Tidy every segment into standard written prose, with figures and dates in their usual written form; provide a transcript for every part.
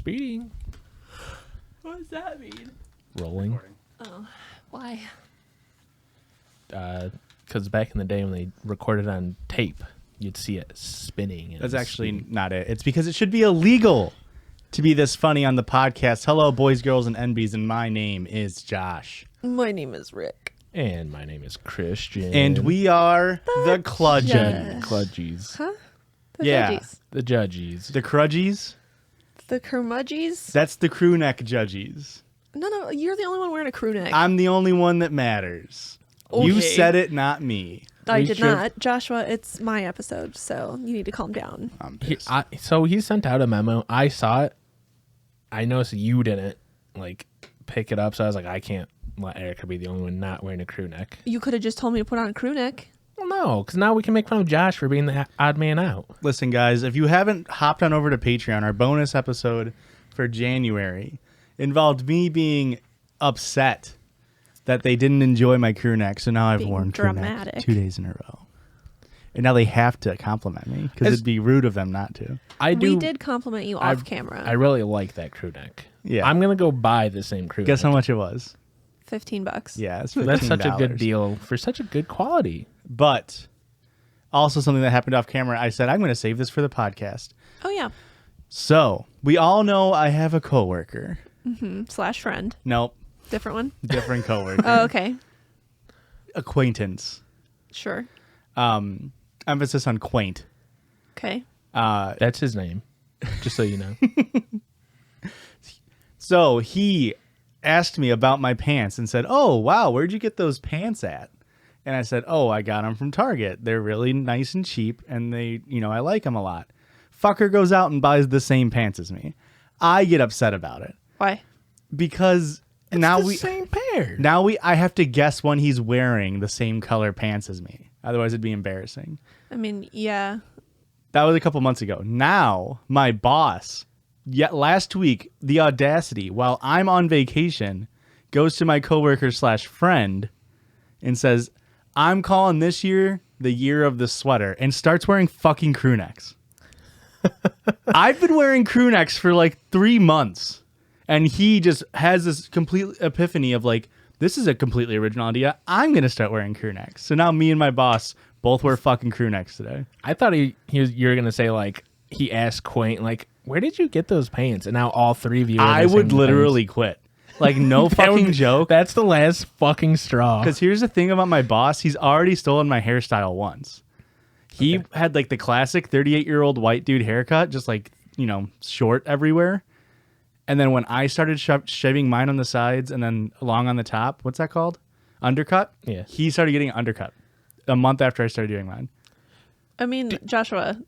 Speeding. What does that mean? Rolling. Oh, why? Because back in the day when they recorded on tape, you'd see it spinning. And That's actually speeding. not it. It's because it should be illegal to be this funny on the podcast. Hello, boys, girls, and NBs, and my name is Josh. My name is Rick. And my name is Christian. And we are the Cludgies. Cludgies. Huh? The Yeah. Judgies. The Judgies. The Crudgies? The Crewmudgies? That's the Crewneck Judgies. No, you're the only one wearing a crew neck. I'm the only one that matters. You Okay. said it, not me. I we did should- not. Joshua, it's my episode, so you need to calm down. I'm He, pissed. so he sent out a memo. I saw it. I noticed you didn't pick it up, so I was like, I can't let Erica be the only one not wearing a crew neck. You could have just told me to put on a crew neck. Well, no, because now we can make fun of Josh for being the odd man out. Listen, guys, if you haven't hopped on over to Patreon, our bonus episode for January involved me being upset that they didn't enjoy my crew neck, so now I've Being worn crew neck dramatic. 2 days in a row. And now they have to compliment me because it'd be rude of them not to. We did compliment you off camera. I really like that crew neck. Yeah. I'm going to go buy the same crew Guess neck. how much it was? $15. Yeah, it's That's such a $15. good deal for such a good quality. But also something that happened off camera, I said, I'm going to save this for the podcast. Oh, yeah. So we all know I have a coworker. Slash friend. Nope, Different one? different coworker. Oh, okay. Acquaintance. Sure. Emphasis on quaint. Okay. That's his name, just so you know. So he asked me about my pants and said, "Oh, wow, where'd you get those pants at?" And I said, "Oh, I got them from Target. They're really nice and cheap, and they, I like them a lot." Fucker goes out and buys the same pants as me. I get upset about it Why? because It's now the we same pair. I have to guess when he's wearing the same color pants as me. Otherwise, it'd be embarrassing. I mean, yeah. That was a couple months ago. Now, my boss, yet last week, the audacity, while I'm on vacation, goes to my coworker / friend and says, "I'm calling this year the year of the sweater," and starts wearing fucking crew necks. I've been wearing crew necks for 3 months, and he just has this complete epiphany of this is a completely original idea. I'm going to start wearing crew necks. So now me and my boss both wear fucking crew necks today. I thought you were going to say, he asked Quaint, where did you get those pants? And now all three of you are I the would same literally quit. No That fucking would- joke. That's the last fucking straw. Because here's the thing about my boss. He's already stolen my hairstyle once. He had the classic 38-year-old white dude haircut, just short everywhere. And then when I started shaving mine on the sides and then long on the top, what's that called? Undercut? Yeah. He started getting undercut a month after I started doing mine. I mean, Joshua,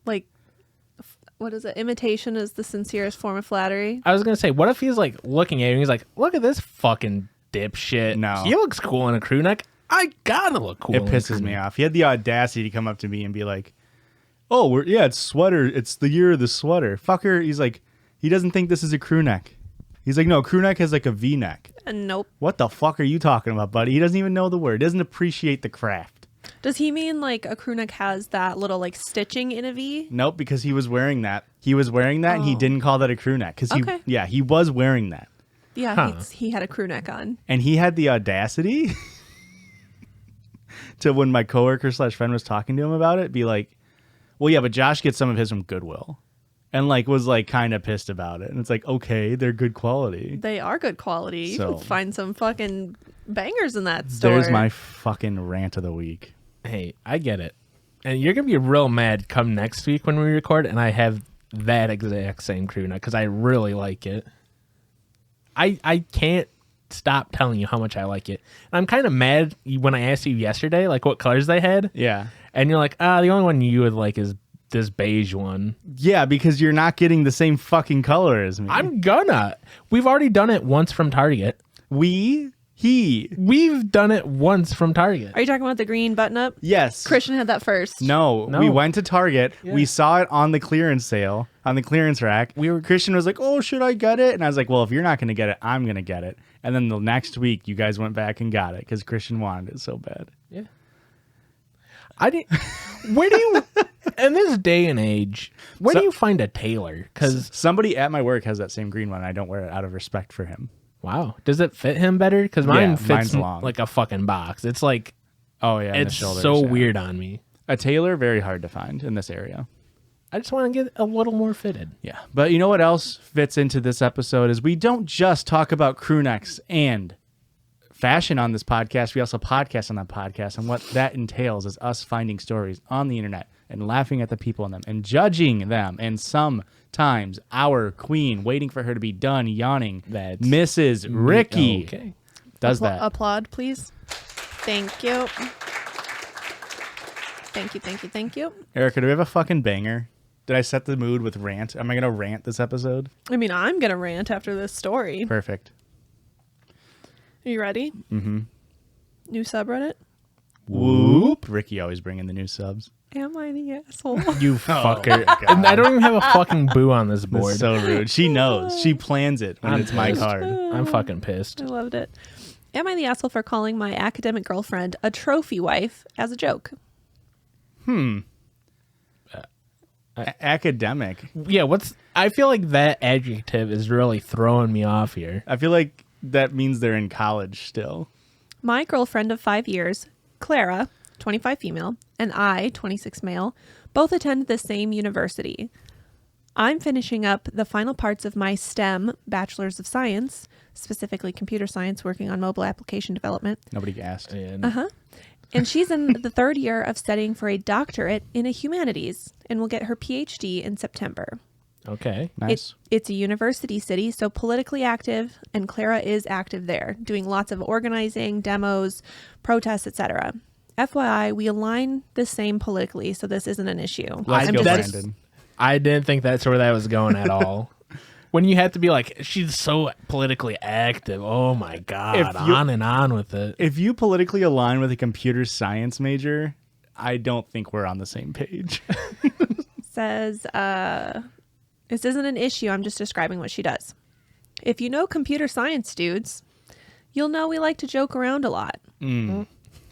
what is it? Imitation is the sincerest form of flattery. I was going to say, what if he's looking at you and he's like, look at this fucking dipshit. No. He looks cool in a crew neck. I gotta look cool. It pisses me off. He had the audacity to come up to me and be like, "Oh, it's sweater. It's the year of the sweater." Fucker, he's like, he doesn't think this is a crew neck. He's like, "No, crew neck has a V neck." Nope. What the fuck are you talking about, buddy? He doesn't even know the word. He doesn't appreciate the craft. Does he mean a crew neck has that little stitching in a V? Nope, because he was wearing that. He was wearing that, and he Oh. didn't call that a crew neck. Because Okay. he was wearing that. Yeah, Huh. he had a crew neck on. And he had the audacity to, when my coworker / friend was talking to him about it, be like, "Well, yeah, but Josh gets some of his from Goodwill." And was kind of pissed about it. And it's okay, they're good quality. They are good quality. You So- can find some fucking bangers in that store. There's my fucking rant of the week. Hey, I get it. And you're going to be real mad come next week when we record and I have that exact same crew neck because I really like it. I can't stop telling you how much I like it. And I'm kind of mad when I asked you yesterday, what colors they had. Yeah. And you're like, the only one you would like is this beige one. Yeah, because you're not getting the same fucking color as me. We've already done it once from Target. He. We've done it once from Target. Are you talking about the green button up? Yes. Christian had that first. No, No. we went to Target. Yeah. We saw it on the clearance sale, on the clearance rack. Christian was like, "Oh, should I get it?" And I was like, "Well, if you're not going to get it, I'm going to get it." And then the next week, you guys went back and got it because Christian wanted it so bad. Yeah. I didn't. Where do you? In this day and age, where So- do you find a tailor? Because Somebody at my work has that same green one. I don't wear it out of respect for him. wow, does it fit him better? Because mine Yeah, fits mine's long. like a fucking box. It's like Oh yeah, and the it's shoulders, so yeah. weird on me. A tailor, very hard to find in this area. I just want to get a little more fitted. Yeah, but you know what else fits into this episode is we don't just talk about crew necks and fashion on this podcast. We also podcast on that podcast, and what that entails is us finding stories on the internet and laughing at the people in them and judging them, and sometimes our queen waiting for her to be done yawning. That's Mrs. Ricky Okay. does that. Applaud, please. Thank you. Thank you. Erica, do we have a fucking banger? Did I set the mood with rant? Am I gonna rant this episode? I mean, I'm going to rant after this story. Perfect. Are you ready? Mm-hmm. New subreddit? Whoop! Ricky always bringing the new subs. Am I the asshole? You fucker. God. And I don't even have a fucking boo on this That's board. so rude. She knows. She plans it when I'm it's my pissed. card. I'm fucking pissed. I loved it. Am I the asshole for calling my academic girlfriend a trophy wife as a joke? Academic. Yeah, I feel like that adjective is really throwing me off here. I feel like that means they're in college still. My girlfriend of 5 years, Clara, 25 female, and I, 26 male, both attend the same university. I'm finishing up the final parts of my STEM, Bachelor's of Science, specifically computer science, working on mobile application development. Nobody asked. And And she's in the third year of studying for a doctorate in a humanities and will get her PhD in September. okay. Nice. It's a university city, so politically active, and Clara is active there, doing lots of organizing, demos, protests, etc. FYI, we align the same politically, so this isn't an issue. Let's I'm go, just- Brandon. I didn't think that's where that was going at all. When you have to be like, she's so politically active. Oh my God. If you- On and on with it. If you politically align with a computer science major, I don't think we're on the same page. Says, this isn't an issue, I'm just describing what she does. If you know computer science dudes, you'll know we like to joke around a lot.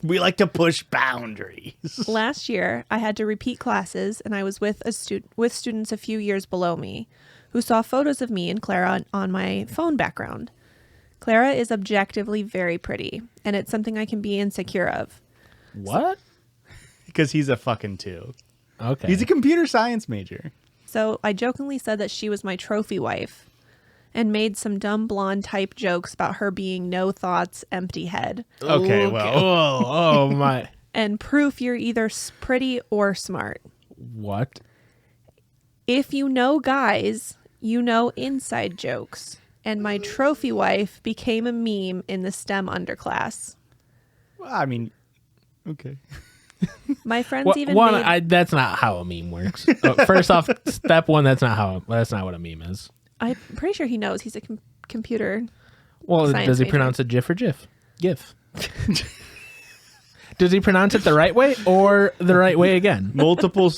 We like to push boundaries. Last year, I had to repeat classes, and I was with students a few years below me, who saw photos of me and Clara on my phone background. Clara is objectively very pretty, and it's something I can be insecure of. What? Because he's a fucking two. Okay. He's a computer science major. So I jokingly said that she was my trophy wife, and made some dumb blonde type jokes about her being no thoughts, empty head, Okay, well. Oh my. and proof you're either pretty or smart. What? If you know guys, you know inside jokes. And my trophy wife became a meme in the STEM underclass. Well, I mean, okay. My friends even One, made... that's not how a meme works. First off, step one, that's not what a meme is. I'm pretty sure he knows he's a computer. Well, Science does he major. pronounce it GIF or GIF? GIF. Does he pronounce it the right way or the right way again? multiple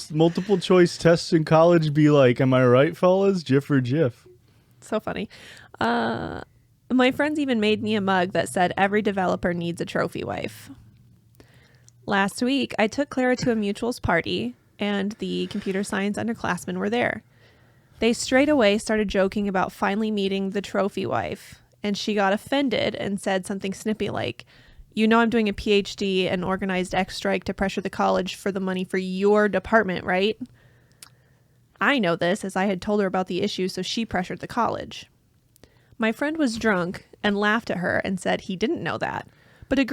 choice tests in college be like, am I right, fellas? GIF or GIF? So funny. My friends even made me a mug that said every developer needs a trophy wife. Last week, I took Clara to a mutuals party, and the computer science underclassmen were there. They straight away started joking about finally meeting the trophy wife, and she got offended and said something snippy like, "You know I'm doing a PhD and organized X strike to pressure the college for the money for your department, right?" I know this, as I had told her about the issue, so she pressured the college. My friend was drunk and laughed at her and said he didn't know that, but a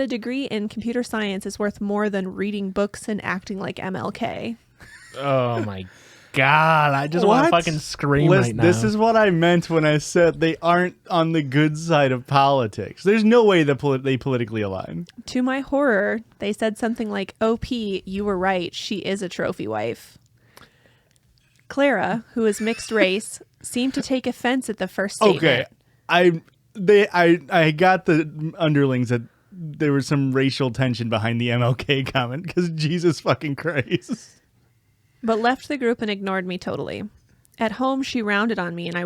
degree in computer science is worth more than reading books and acting like MLK. Oh my God. I just want to What? fucking scream Listen, right now. this is what I meant when I said they aren't on the good side of politics. There's no way that they politically align. To my horror, they said something like, "OP, you were right, she is a trophy wife." Clara, who is mixed race, seemed to take offense at the first statement. Okay, I got the underlings that there was some racial tension behind the MLK comment because Jesus fucking Christ. But left the group and ignored me totally. At home, she rounded on me, and I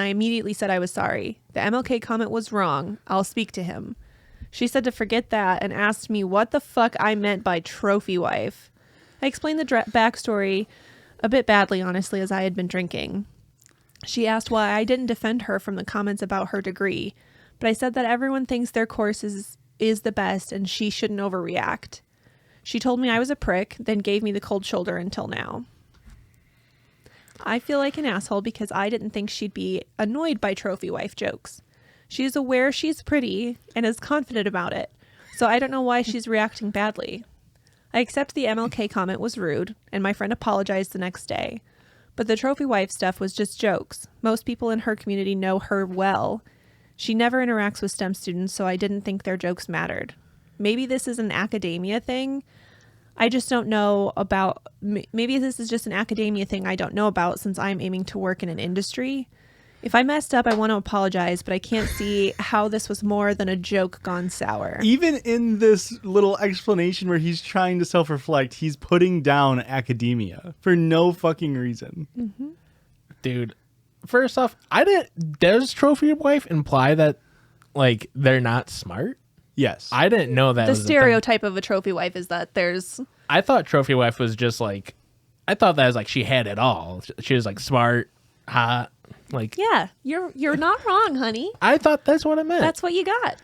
immediately said I was sorry. The MLK comment was wrong. I'll speak to him. She said to forget that and asked me what the fuck I meant by trophy wife. I explained the backstory a bit badly, honestly, as I had been drinking. She asked why I didn't defend her from the comments about her degree, but I said that everyone thinks their course is the best and she shouldn't overreact. She told me I was a prick, then gave me the cold shoulder until now. I feel like an asshole because I didn't think she'd be annoyed by trophy wife jokes. She is aware she's pretty and is confident about it, so I don't know why she's reacting badly. I accept the MLK comment was rude, and my friend apologized the next day. But the trophy wife stuff was just jokes. Most people in her community know her well. She never interacts with STEM students, so I didn't think their jokes mattered. Maybe this is an academia thing. I just don't know about... Maybe this is just an academia thing I don't know about since I'm aiming to work in an industry. If I messed up, I want to apologize, but I can't see how this was more than a joke gone sour. Even in this little explanation where he's trying to self-reflect, he's putting down academia for no fucking reason. Mm-hmm. Dude, first off, does trophy wife imply that, like, they're not smart? Yes. I didn't know that The was stereotype of a trophy wife is that there's... I thought trophy wife was just, like... I thought that was, like, she had it all. She was, like, smart, hot... Like, yeah, you're not wrong, honey. I thought that's what it meant. That's what you got.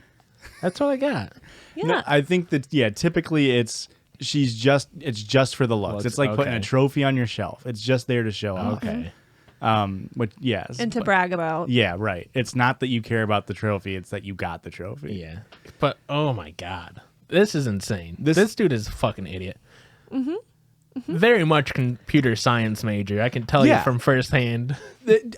That's what I got. Yeah. No, I think that, typically it's just for the looks. It's like putting a trophy on your shelf. It's just there to show off. Okay. Which, yes. And to brag about. Yeah, right. It's not that you care about the trophy. It's that you got the trophy. Yeah. But, oh my God. This is insane. This dude is a fucking idiot. Mm-hmm. Mm-hmm. Very much computer science major. I can tell you from firsthand.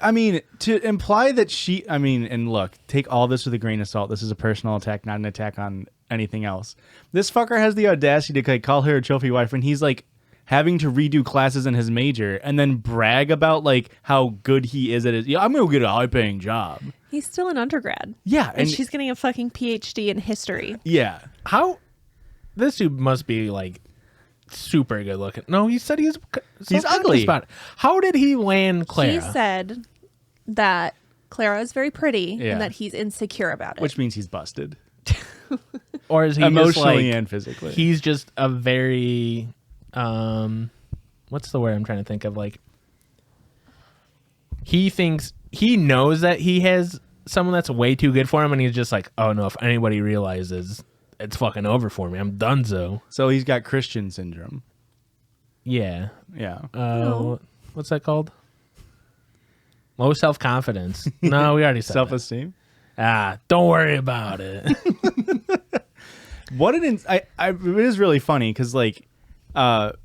I mean, to imply that and look, take all this with a grain of salt. This is a personal attack, not an attack on anything else. This fucker has the audacity to call her a trophy wife when he's like having to redo classes in his major and then brag about like how good he is at it. Yeah, I'm going to get a high paying job. He's still an undergrad. Yeah. And she's getting a fucking PhD in history. Yeah. This dude must be like super good looking. No, he said he's ugly. About it. How did he land Clara? He said that Clara is very pretty Yeah. and that he's insecure about it. Which means he's busted. Or is he Emotionally just, like, and physically. He's just a very what's the word I'm trying to think of? Like, he knows that he has someone that's way too good for him, and he's just like, oh no, if anybody realizes, it's fucking over for me. I'm donezo. So he's got Christian syndrome. Yeah. Yeah. What's that called? Low self-confidence. No, we already said Self-esteem. that. Don't worry about it. It is really funny because like the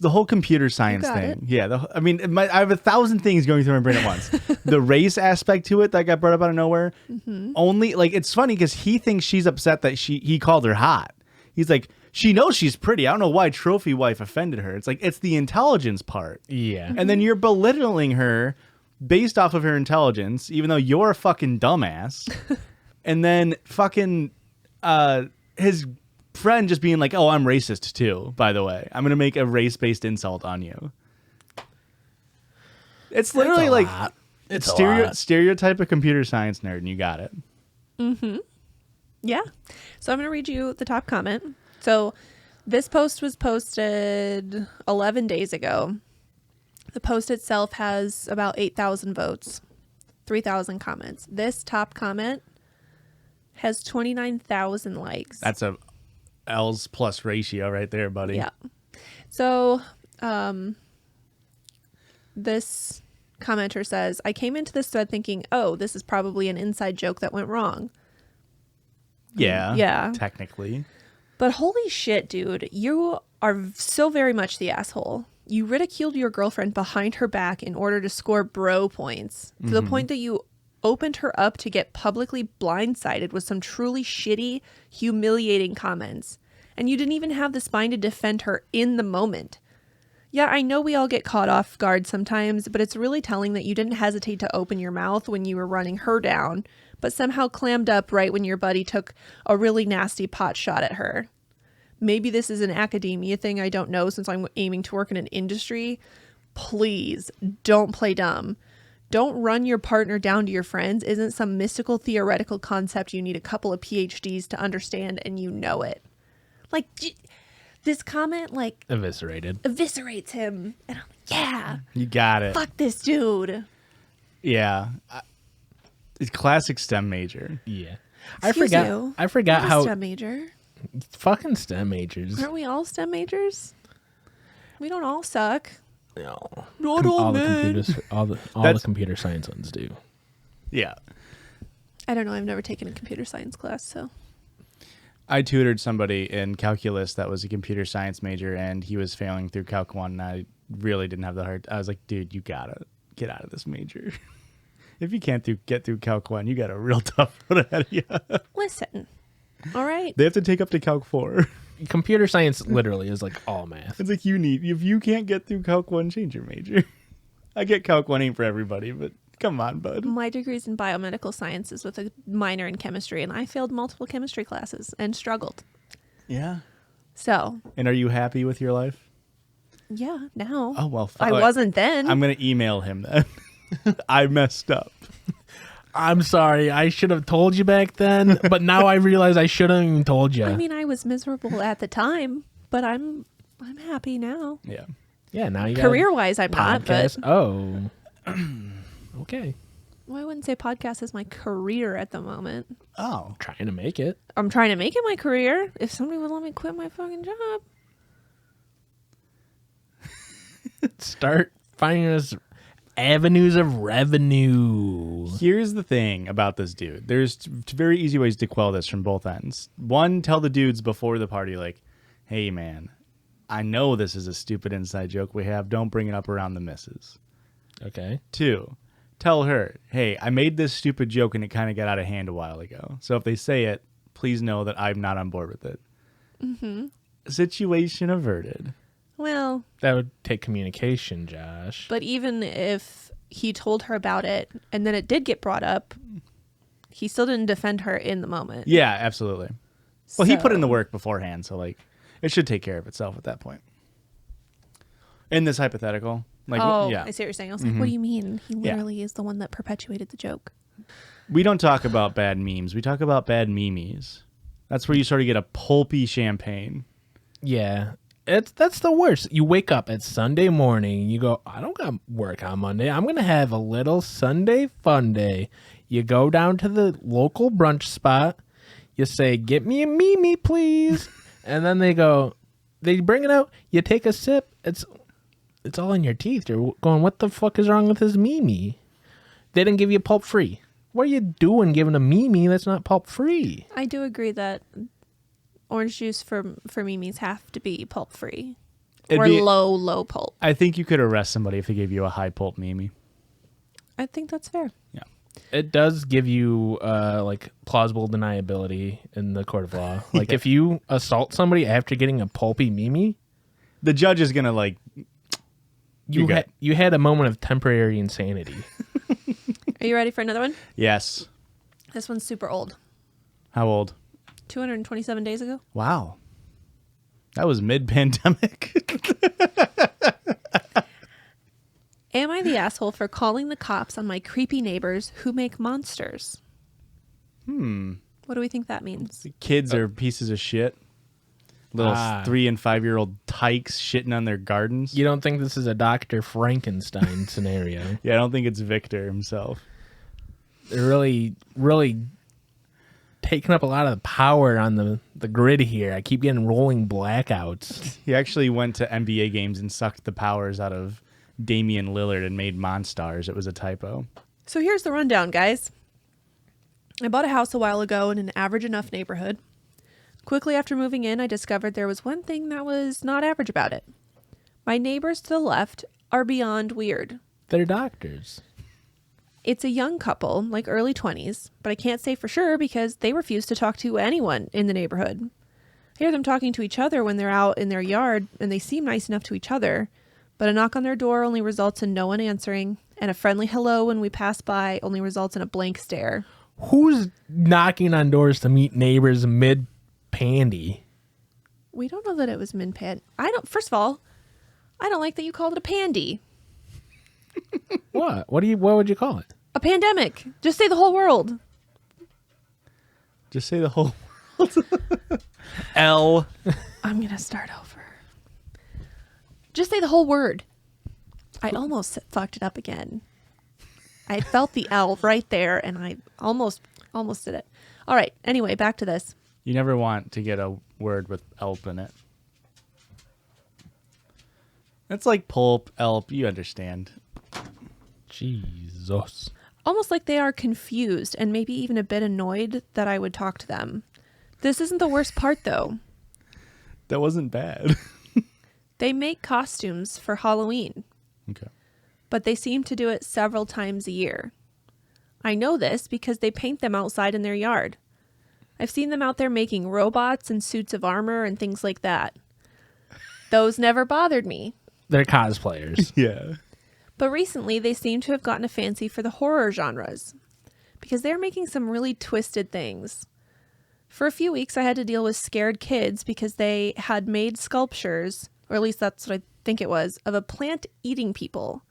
whole computer science thing. it. Yeah, I have 1,000 things going through my brain at once. The race aspect to it that got brought up out of nowhere. Mm-hmm. Only like it's funny because he thinks she's upset that he called her hot. He's like, she knows she's pretty. I don't know why trophy wife offended her. It's like it's the intelligence part. Yeah. And then you're belittling her based off of her intelligence, even though you're a fucking dumbass. And then fucking his friend just being like, oh, I'm racist too, by the way. I'm going to make a race-based insult on you. It's literally like it's stereotype of computer science nerd, and you got it. Mm-hmm. Yeah. So I'm going to read you the top comment. So this post was posted 11 days ago. The post itself has about 8,000 votes, 3,000 comments. This top comment has 29,000 likes. That's a L's plus ratio right there, buddy. Yeah. So this commenter says, I came into this thread thinking, oh, this is probably an inside joke that went wrong. Yeah. Yeah. Technically. But holy shit, dude, you are so very much the asshole. You ridiculed your girlfriend behind her back in order to score bro points to the point that you opened her up to get publicly blindsided with some truly shitty, humiliating comments. And you didn't even have the spine to defend her in the moment. Yeah, I know we all get caught off guard sometimes, but it's really telling that you didn't hesitate to open your mouth when you were running her down, but somehow clammed up right when your buddy took a really nasty pot shot at her. Maybe this is an academia thing, I don't know, since I'm aiming to work in an industry. Please, don't play dumb. Don't run your partner down to your friends isn't some mystical theoretical concept you need a couple of PhDs to understand, and you know it. Like, this comment, like, Eviscerated. eviscerates him. And I'm like, yeah, You got it. fuck this dude. Yeah. It's classic STEM major. Yeah. Excuse you. I forgot I'm a how STEM major. fucking STEM majors. Aren't we all STEM majors? We don't all suck. No. Not all the men. computers, all the computer science ones do. Yeah. I don't know. I've never taken a computer science class, so. I tutored somebody in calculus that was a computer science major, and he was failing through Calc 1, and I really didn't have the heart. I was like, dude, you gotta get out of this major. If you can't get through Calc 1, you got a real tough road ahead of you. Listen. All right. They have to take up to Calc 4. Computer science literally is like all math. It's like if you can't get through Calc 1, change your major. I get Calc 1 ain't for everybody, but come on, bud. My degree's in biomedical sciences with a minor in chemistry, and I failed multiple chemistry classes and struggled. Yeah. So, And are you happy with your life? yeah, now. Oh, well. I wasn't then. I'm going to email him then. I messed up. I'm sorry. I should have told you back then, but now I realize I shouldn't even told you. I mean, I was miserable at the time, but I'm happy now. Yeah. Yeah, now you got Career-wise, I'm not, but podcast. Oh. Okay. well, I wouldn't say podcast is my career at the moment. Oh. Trying to make it. I'm trying to make it my career. If somebody would let me quit my fucking job. Start finding us avenues of revenue. Here's the thing about this dude. There's very easy ways to quell this from both ends. One, tell the dudes before the party, like, hey, man, I know this is a stupid inside joke we have. Don't bring it up around the missus. Okay. 2, tell her, hey, I made this stupid joke and it kind of got out of hand a while ago. So if they say it, please know that I'm not on board with it. Mm-hmm. Situation averted. Well, That would take communication, Josh. but even if he told her about it and then it did get brought up, he still didn't defend her in the moment. Yeah, absolutely. Well, he put in the So- work beforehand, so like it should take care of itself at that point. In this hypothetical, like Oh, yeah, I see what you're saying. I was like, what do you mean? He Yeah. literally is the one that perpetuated the joke. we don't talk about bad memes. We talk about bad memes. That's where you sort of get a pulpy champagne. Yeah. That's the worst. You wake up, it's Sunday morning, and you go, I don't got work on Monday. I'm going to have a little Sunday fun day. You go down to the local brunch spot. You say, get me a Mimi, please. And then they bring it out. You take a sip. It's all in your teeth. You're going, what the fuck is wrong with this Mimi? They didn't give you pulp free. What are you doing giving a Mimi that's not pulp free? I do agree that orange juice for Mimi's have to be pulp free It'd or be- low pulp. I think you could arrest somebody if they gave you a high pulp Mimi. I think that's fair. Yeah. It does give you like plausible deniability in the court of law. Like Yeah. if you assault somebody after getting a pulpy Mimi, The judge is gonna like. You're good. you had a moment of temporary insanity. Are you ready for another one? Yes. This one's super old. How old? 227 days ago. Wow. That was mid-pandemic. Am I the asshole for calling the cops on my creepy neighbors who make monsters? What do we think that means? Kids are pieces of shit. Little Ah. 3 and 5-year-old tykes shitting on their gardens. You don't think this is a Dr. Frankenstein scenario? Yeah, I don't think it's Victor himself. They're really, really taking up a lot of the power on the grid here. I keep getting rolling blackouts. He actually went to NBA games and sucked the powers out of Damian Lillard and made Monstars. It was a typo. So here's the rundown, guys. I bought a house a while ago in an average enough neighborhood. Quickly after moving in, I discovered there was one thing that was not average about it. My neighbors to the left are beyond weird. They're doctors. It's a young couple, like early 20s, but I can't say for sure because they refuse to talk to anyone in the neighborhood. I hear them talking to each other when they're out in their yard, and they seem nice enough to each other, but a knock on their door only results in no one answering, and a friendly hello when we pass by only results in a blank stare. Who's knocking on doors to meet neighbors mid-pandy? We don't know that it was min-pan. First of all, I don't like that you called it a pandy. What? What would you call it? A pandemic. Just say the whole world. Just say the whole. L. I'm going to start over. Just say the whole word. I almost fucked it up again. I felt the L right there, and I almost did it. All right. Anyway, back to this. You never want to get a word with elp in it. It's like pulp, elp. You understand. Jesus. Almost like they are confused and maybe even a bit annoyed that I would talk to them. This isn't the worst part, though. That wasn't bad. They make costumes for Halloween, Okay. but they seem to do it several times a year. I know this because they paint them outside in their yard. I've seen them out there making robots and suits of armor and things like that. Those never bothered me. They're cosplayers. Yeah. But recently, they seem to have gotten a fancy for the horror genres because they're making some really twisted things. For a few weeks, I had to deal with scared kids because they had made sculptures, or at least that's what I think it was, of a plant eating people.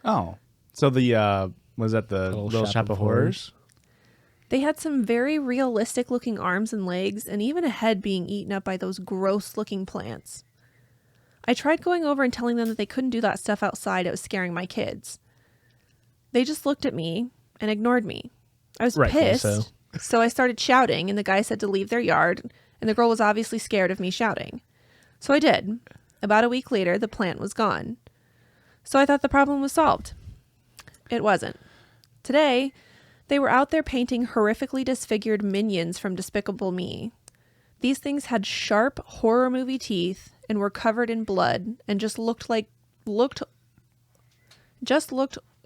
Oh. So the, was that the Little Shop of Horrors? They had some very realistic looking arms and legs and even a head being eaten up by those gross looking plants. I tried going over and telling them that they couldn't do that stuff outside. It was scaring my kids. They just looked at me and ignored me. I was Rightfully pissed. So I started shouting, and the guy said to leave their yard, and the girl was obviously scared of me shouting. So I did. About a week later, the plant was gone. So I thought the problem was solved. It wasn't. Today, they were out there painting horrifically disfigured minions from Despicable Me. These things had sharp horror movie teeth and were covered in blood and just looked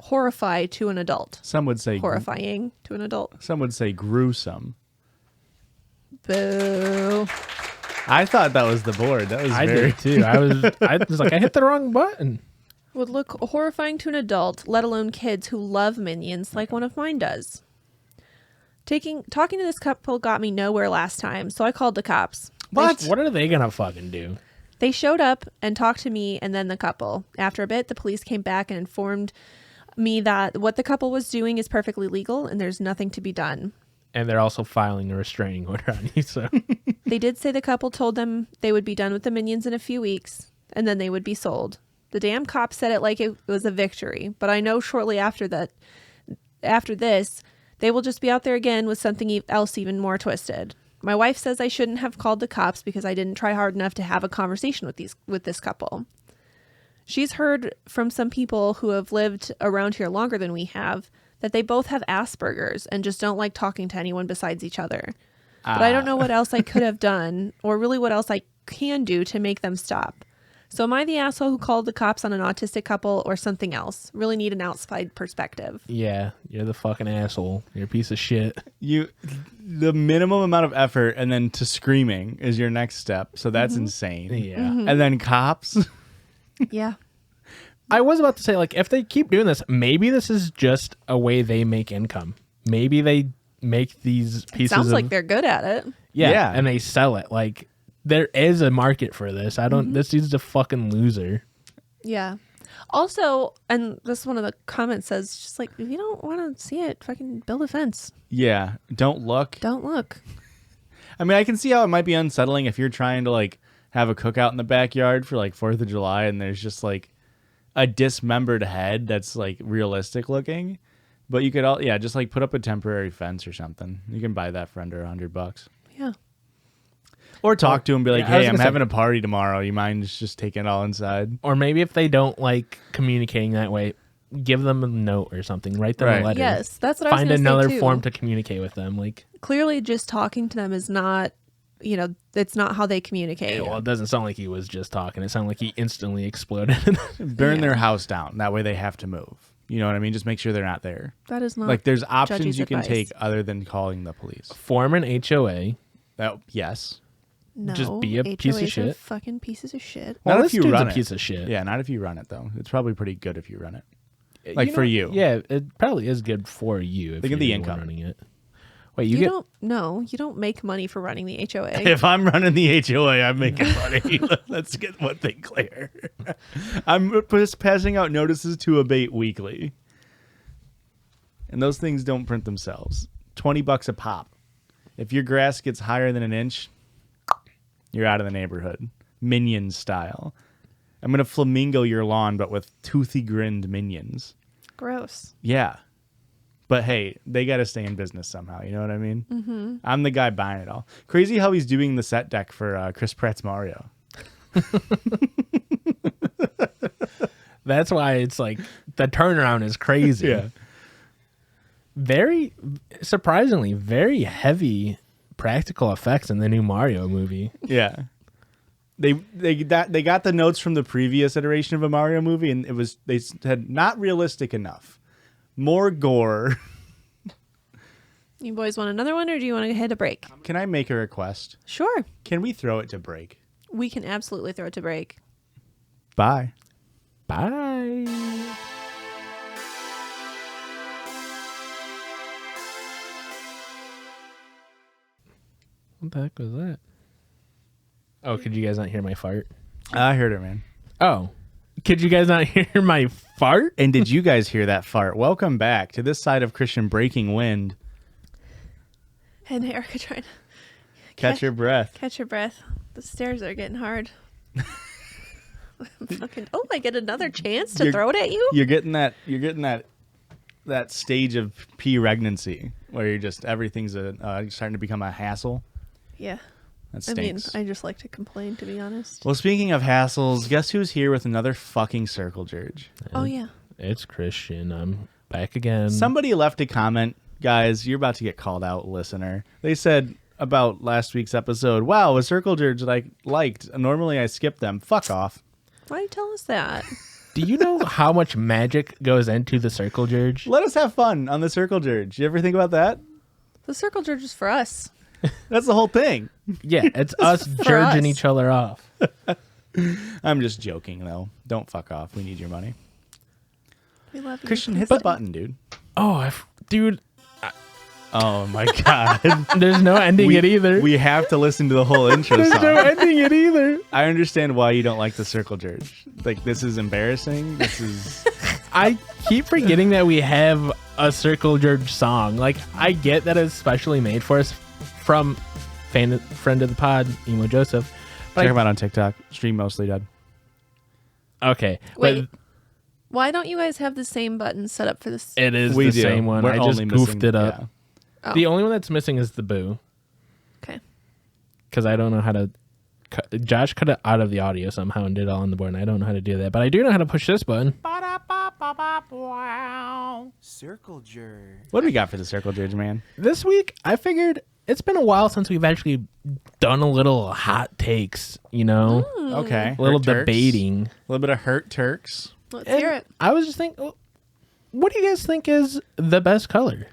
horrified to an adult. Some would say Horrifying to an adult. Some would say gruesome. Boo. I thought that was the board. That was I very did too. I was like, I hit the wrong button. Would look horrifying to an adult, let alone kids who love minions like one of mine does. Talking to this couple got me nowhere last time, so I called the cops. What? What are they gonna fucking do? They showed up and talked to me and then the couple. After a bit, the police came back and informed me that what the couple was doing is perfectly legal and there's nothing to be done. And they're also filing a restraining order on you. So They did say the couple told them they would be done with the minions in a few weeks and then they would be sold. The damn cop said it like it was a victory, but I know shortly after this, they will just be out there again with something else even more twisted. My wife says I shouldn't have called the cops because I didn't try hard enough to have a conversation with this couple. She's heard from some people who have lived around here longer than we have that they both have Asperger's and just don't like talking to anyone besides each other. But I don't know what else I could have done or really what else I can do to make them stop. So am I the asshole who called the cops on an autistic couple or something else? Really need an outside perspective. yeah, you're the fucking asshole. You're a piece of shit. The minimum amount of effort and then to screaming is your next step. So that's insane. Yeah. And then cops. Yeah. I was about to say, like, if they keep doing this, maybe this is just a way they make income. Maybe they make these pieces. Sounds of, like they're good at it. yeah, and they sell it. Like, there is a market for this. I don't. This dude's a fucking loser. Yeah. Also, and this one of the comments says, just like, if you don't want to see it, fucking build a fence. Yeah. Don't look. Don't look. I mean, I can see how it might be unsettling if you're trying to like have a cookout in the backyard for like 4th of July and there's just like a dismembered head that's like realistic looking. But you could just like put up a temporary fence or something. You can buy that for under $100. Yeah. Or talk to him, be like, yeah, I was hey, I'm gonna say- having a party tomorrow. You mind just taking it all inside? Or maybe if they don't like communicating that way, give them a note or something. Write them Right. a letter. Yes, that's what I was Find going to say another too. form to communicate with them. Like, Clearly, just talking to them is not, it's not how they communicate. well, it doesn't sound like he was just talking. It sounded like he instantly exploded. Burn their house down. That way they have to move. You know what I mean? Just make sure they're not there. That is not Like there's options Judgies you can advice. take other than calling the police. Form an HOA. Yes. No, just be a piece of HOAs are shit. fucking pieces of shit. Not Well, if this you dude's run a it. piece of shit. Yeah, not if you run it though. It's probably pretty good if you run it. Like for you. Yeah, it probably is good for you if Think you're of the the one income. running it. Wait, You get don't make money for running the HOA. If I'm running the HOA, I'm making money. Let's get one thing clear. I'm just passing out notices to abate weekly. And those things don't print themselves. $20 a pop. If your grass gets higher than an inch, You're out of the neighborhood. Minions style. I'm going to flamingo your lawn, but with toothy grinned minions. Gross. Yeah. But hey, they got to stay in business somehow. You know what I mean? Mm-hmm. I'm the guy buying it all. Crazy how he's doing the set deck for Chris Pratt's Mario. That's why it's like the turnaround is crazy. Yeah. Very surprisingly, very heavy practical effects in the new Mario movie. Yeah. They got the notes from the previous iteration of a Mario movie, and they said not realistic enough. More gore. You boys want another one, or do you want to hit a break? Can I make a request? Sure. Can we throw it to break? We can absolutely throw it to break. Bye. Bye. What the heck was that? Oh, could you guys not hear my fart? I heard it, man. Oh, could you guys not hear my fart? And did you guys hear that fart? Welcome back to this side of Christian Breaking Wind. And Erica trying to Catch your breath. catch your breath. The stairs are getting hard. I get another chance to throw it at you? You're getting that stage of pregnancy where you're just everything's starting to become a hassle. Yeah. That I mean, stinks. I just like to complain, to be honest. Well, speaking of hassles, guess who's here with another fucking circle jerk? Oh, yeah. It's Christian. I'm back again. Somebody left a comment, guys. You're about to get called out, listener. They said about last week's episode, wow, a circle jerk that I liked. Normally I skip them. Fuck off. Why do you tell us that? Do you know how much magic goes into the circle jerk? Let us have fun on the circle jerk. You ever think about that? The circle jerk is for us. That's the whole thing. Yeah, it's us jerking us. each other off. I'm just joking, though. Don't fuck off. We need your money. We love you. Christian, hit the button, dude. Oh, dude, Oh, my God. there's no ending it either. We have to listen to the whole intro There's no song. ending it either. I understand why you don't like the circle jerk. Like, this is embarrassing. This is... I keep forgetting that we have a circle jerk song. Like, I get that it's specially made for us from friend of the pod, Emo Joseph. But Check him out on TikTok. Stream mostly dead. Okay. Wait. Why don't you guys have the same button set up for this? It is We the do. same one. We're I just only goofed missing- it up. yeah. Oh. The only one that's missing is the boo. Okay. Because I don't know how to... Josh cut it out of the audio somehow and did it all on the board, and I don't know how to do that. But I do know how to push this button. Circle jerk. What do we got for the circle jerk, man? This week, I figured it's been a while since we've actually done a little hot takes, you know? Okay. A little Hurt Turks. debating. A little bit of Hurt Turks. Let's And hear it. I was just thinking, what do you guys think is the best color?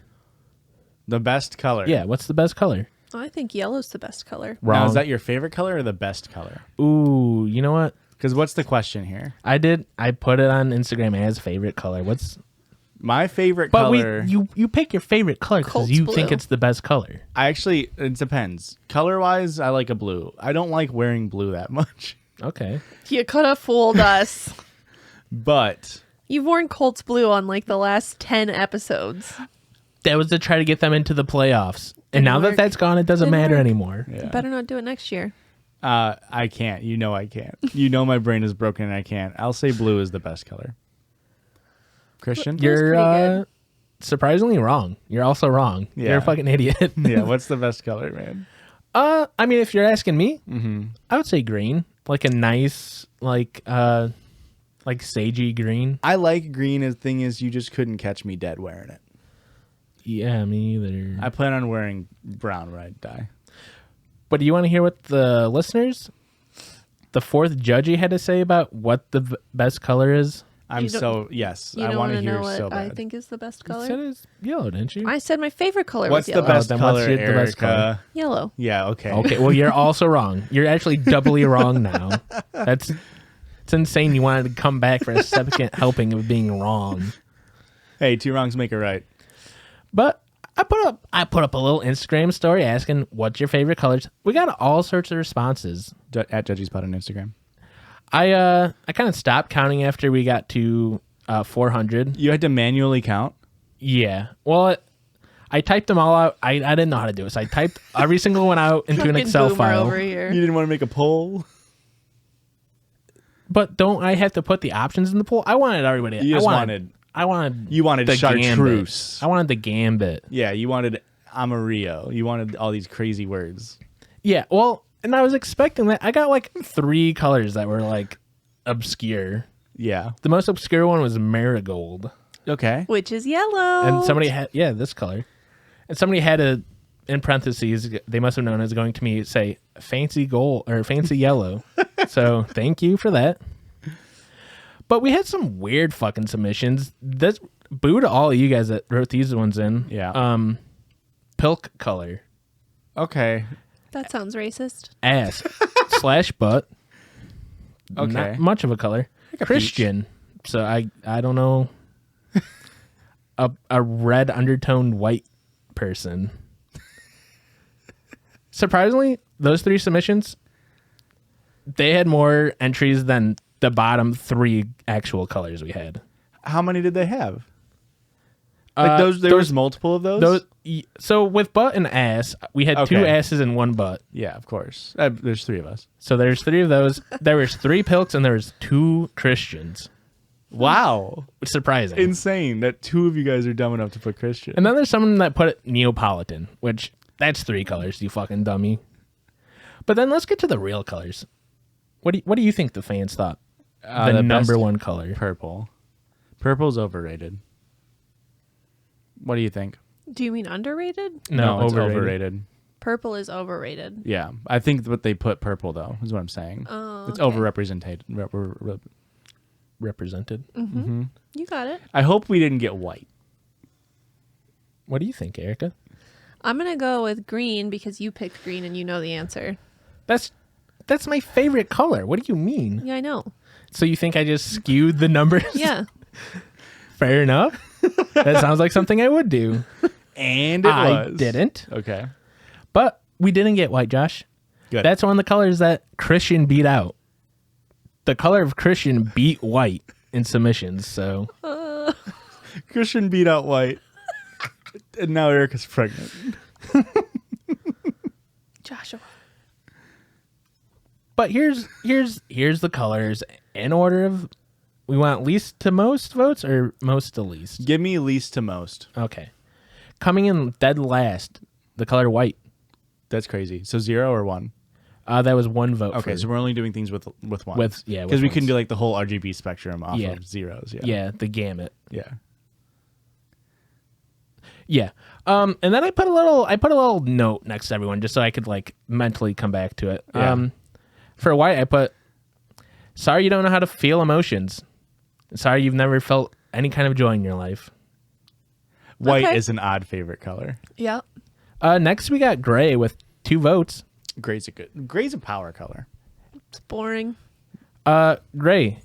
The best color. Yeah, what's the best color? I think yellow's the best color. Now, is that your favorite color or the best color? Ooh, you know what? Because what's the question here? I put it on Instagram as favorite color. My favorite But color... you pick your favorite color because Colt's you blue. think it's the best color. it depends. Color-wise, I like a blue. I don't like wearing blue that much. Okay. You could have fooled us. But... You've worn Colt's blue on like the last 10 episodes. That was to try to get them into the playoffs. And now that work. that's gone, it doesn't Didn't matter work. anymore. Yeah. You better not do it next year. I can't. You know I can't. You know my brain is broken and I can't. I'll say blue is the best color. Christian? You're pretty good. surprisingly wrong. You're also wrong. Yeah. You're a fucking idiot. Yeah, what's the best color, man? I mean, if you're asking me, I would say green. Like a nice, like sagey green. I like green. The thing is, you just couldn't catch me dead wearing it. Yeah, me either. I plan on wearing brown when I die. But do you want to hear what the listeners, the fourth judgy, had to say about what the best color is? Yes, You I don't want to wanna hear know what so I bad. think is the best You said color? it's yellow, didn't you? I said my favorite color What's was the yellow. best then what's color, the best color? Erica? Yellow. Yeah, okay. Okay, well, you're also wrong. You're actually doubly wrong now. It's insane you wanted to come back for a second helping of being wrong. Hey, two wrongs make a right. But I put up a little Instagram story asking what's your favorite colors. We got all sorts of responses. At Judgies Pod on Instagram. I kind of stopped counting after we got to 400. You had to manually count? Yeah. Well, I typed them all out. I didn't know how to do it. So I typed every single one out into an Fucking Excel boomer file. over here. You didn't want to make a poll? But don't I have to put the options in the poll? I wanted everybody. You just I wanted the chartreuse. Gambit. I wanted the gambit. Yeah, you wanted Amarillo. You wanted all these crazy words. Yeah, well, and I was expecting that. I got like 3 colors that were like obscure. Yeah. The most obscure one was marigold. Okay. Which is yellow. And somebody had, this color. And somebody had a, in parentheses, they must have known as going to me, say, fancy gold or fancy yellow. So thank you for that. But we had some weird fucking submissions. This, boo to all of you guys that wrote these ones in. Yeah. Pilk color. Okay. That sounds racist. Ass / butt. Okay. Not much of a color. a Christian. So I don't know. A red undertoned white person. Surprisingly, those 3 submissions, they had more entries than the bottom 3 actual colors we had. How many did they have? Like there was multiple of those? So with butt and ass, we had 2 asses and 1 butt. Yeah, of course. There's 3 of us. So there's 3 of those. There was 3 pilks and there was 2 Christians. Wow. Which is surprising. Insane that 2 of you guys are dumb enough to put Christian. And then there's someone that put Neapolitan, which that's 3 colors, you fucking dummy. But then let's get to the real colors. What do you think the fans thought? The number best 1 color. Purple. Purple's overrated. What do you think? Do you mean underrated? No, it's overrated. Purple is overrated. Yeah. I think what they put purple, though, is what I'm saying. Oh, It's okay. overrepresented. Represented. You got it. I hope we didn't get white. What do you think, Erica? I'm going to go with green because you picked green and you know the answer. That's my favorite color. What do you mean? Yeah, I know. So you think I just skewed the numbers? Yeah. Fair enough. That sounds like something I would do. And it I was. didn't. Okay. But we didn't get white, Josh. Good. That's one of the colors that Christian beat out. The color of Christian beat white in submissions, so. Christian beat out white. And now Erica's pregnant. Joshua. But here's the colors in order of, we want least to most votes or most to least? Give me least to most. Okay. Coming in dead last, the color white. That's crazy. So 0 or 1? That was 1 vote. Okay, so we're only doing things with 1. With Because we ones. can do like the whole RGB spectrum off Yeah. of zeros. Yeah. Yeah, the gamut. Yeah. Yeah. And then I put a little note next to everyone just so I could like mentally come back to it. Yeah. For white, I put, sorry you don't know how to feel emotions. Sorry you've never felt any kind of joy in your life. White Okay. is an odd favorite color. Yeah. Next we got gray with 2 votes. Gray's a power color. It's boring. Gray,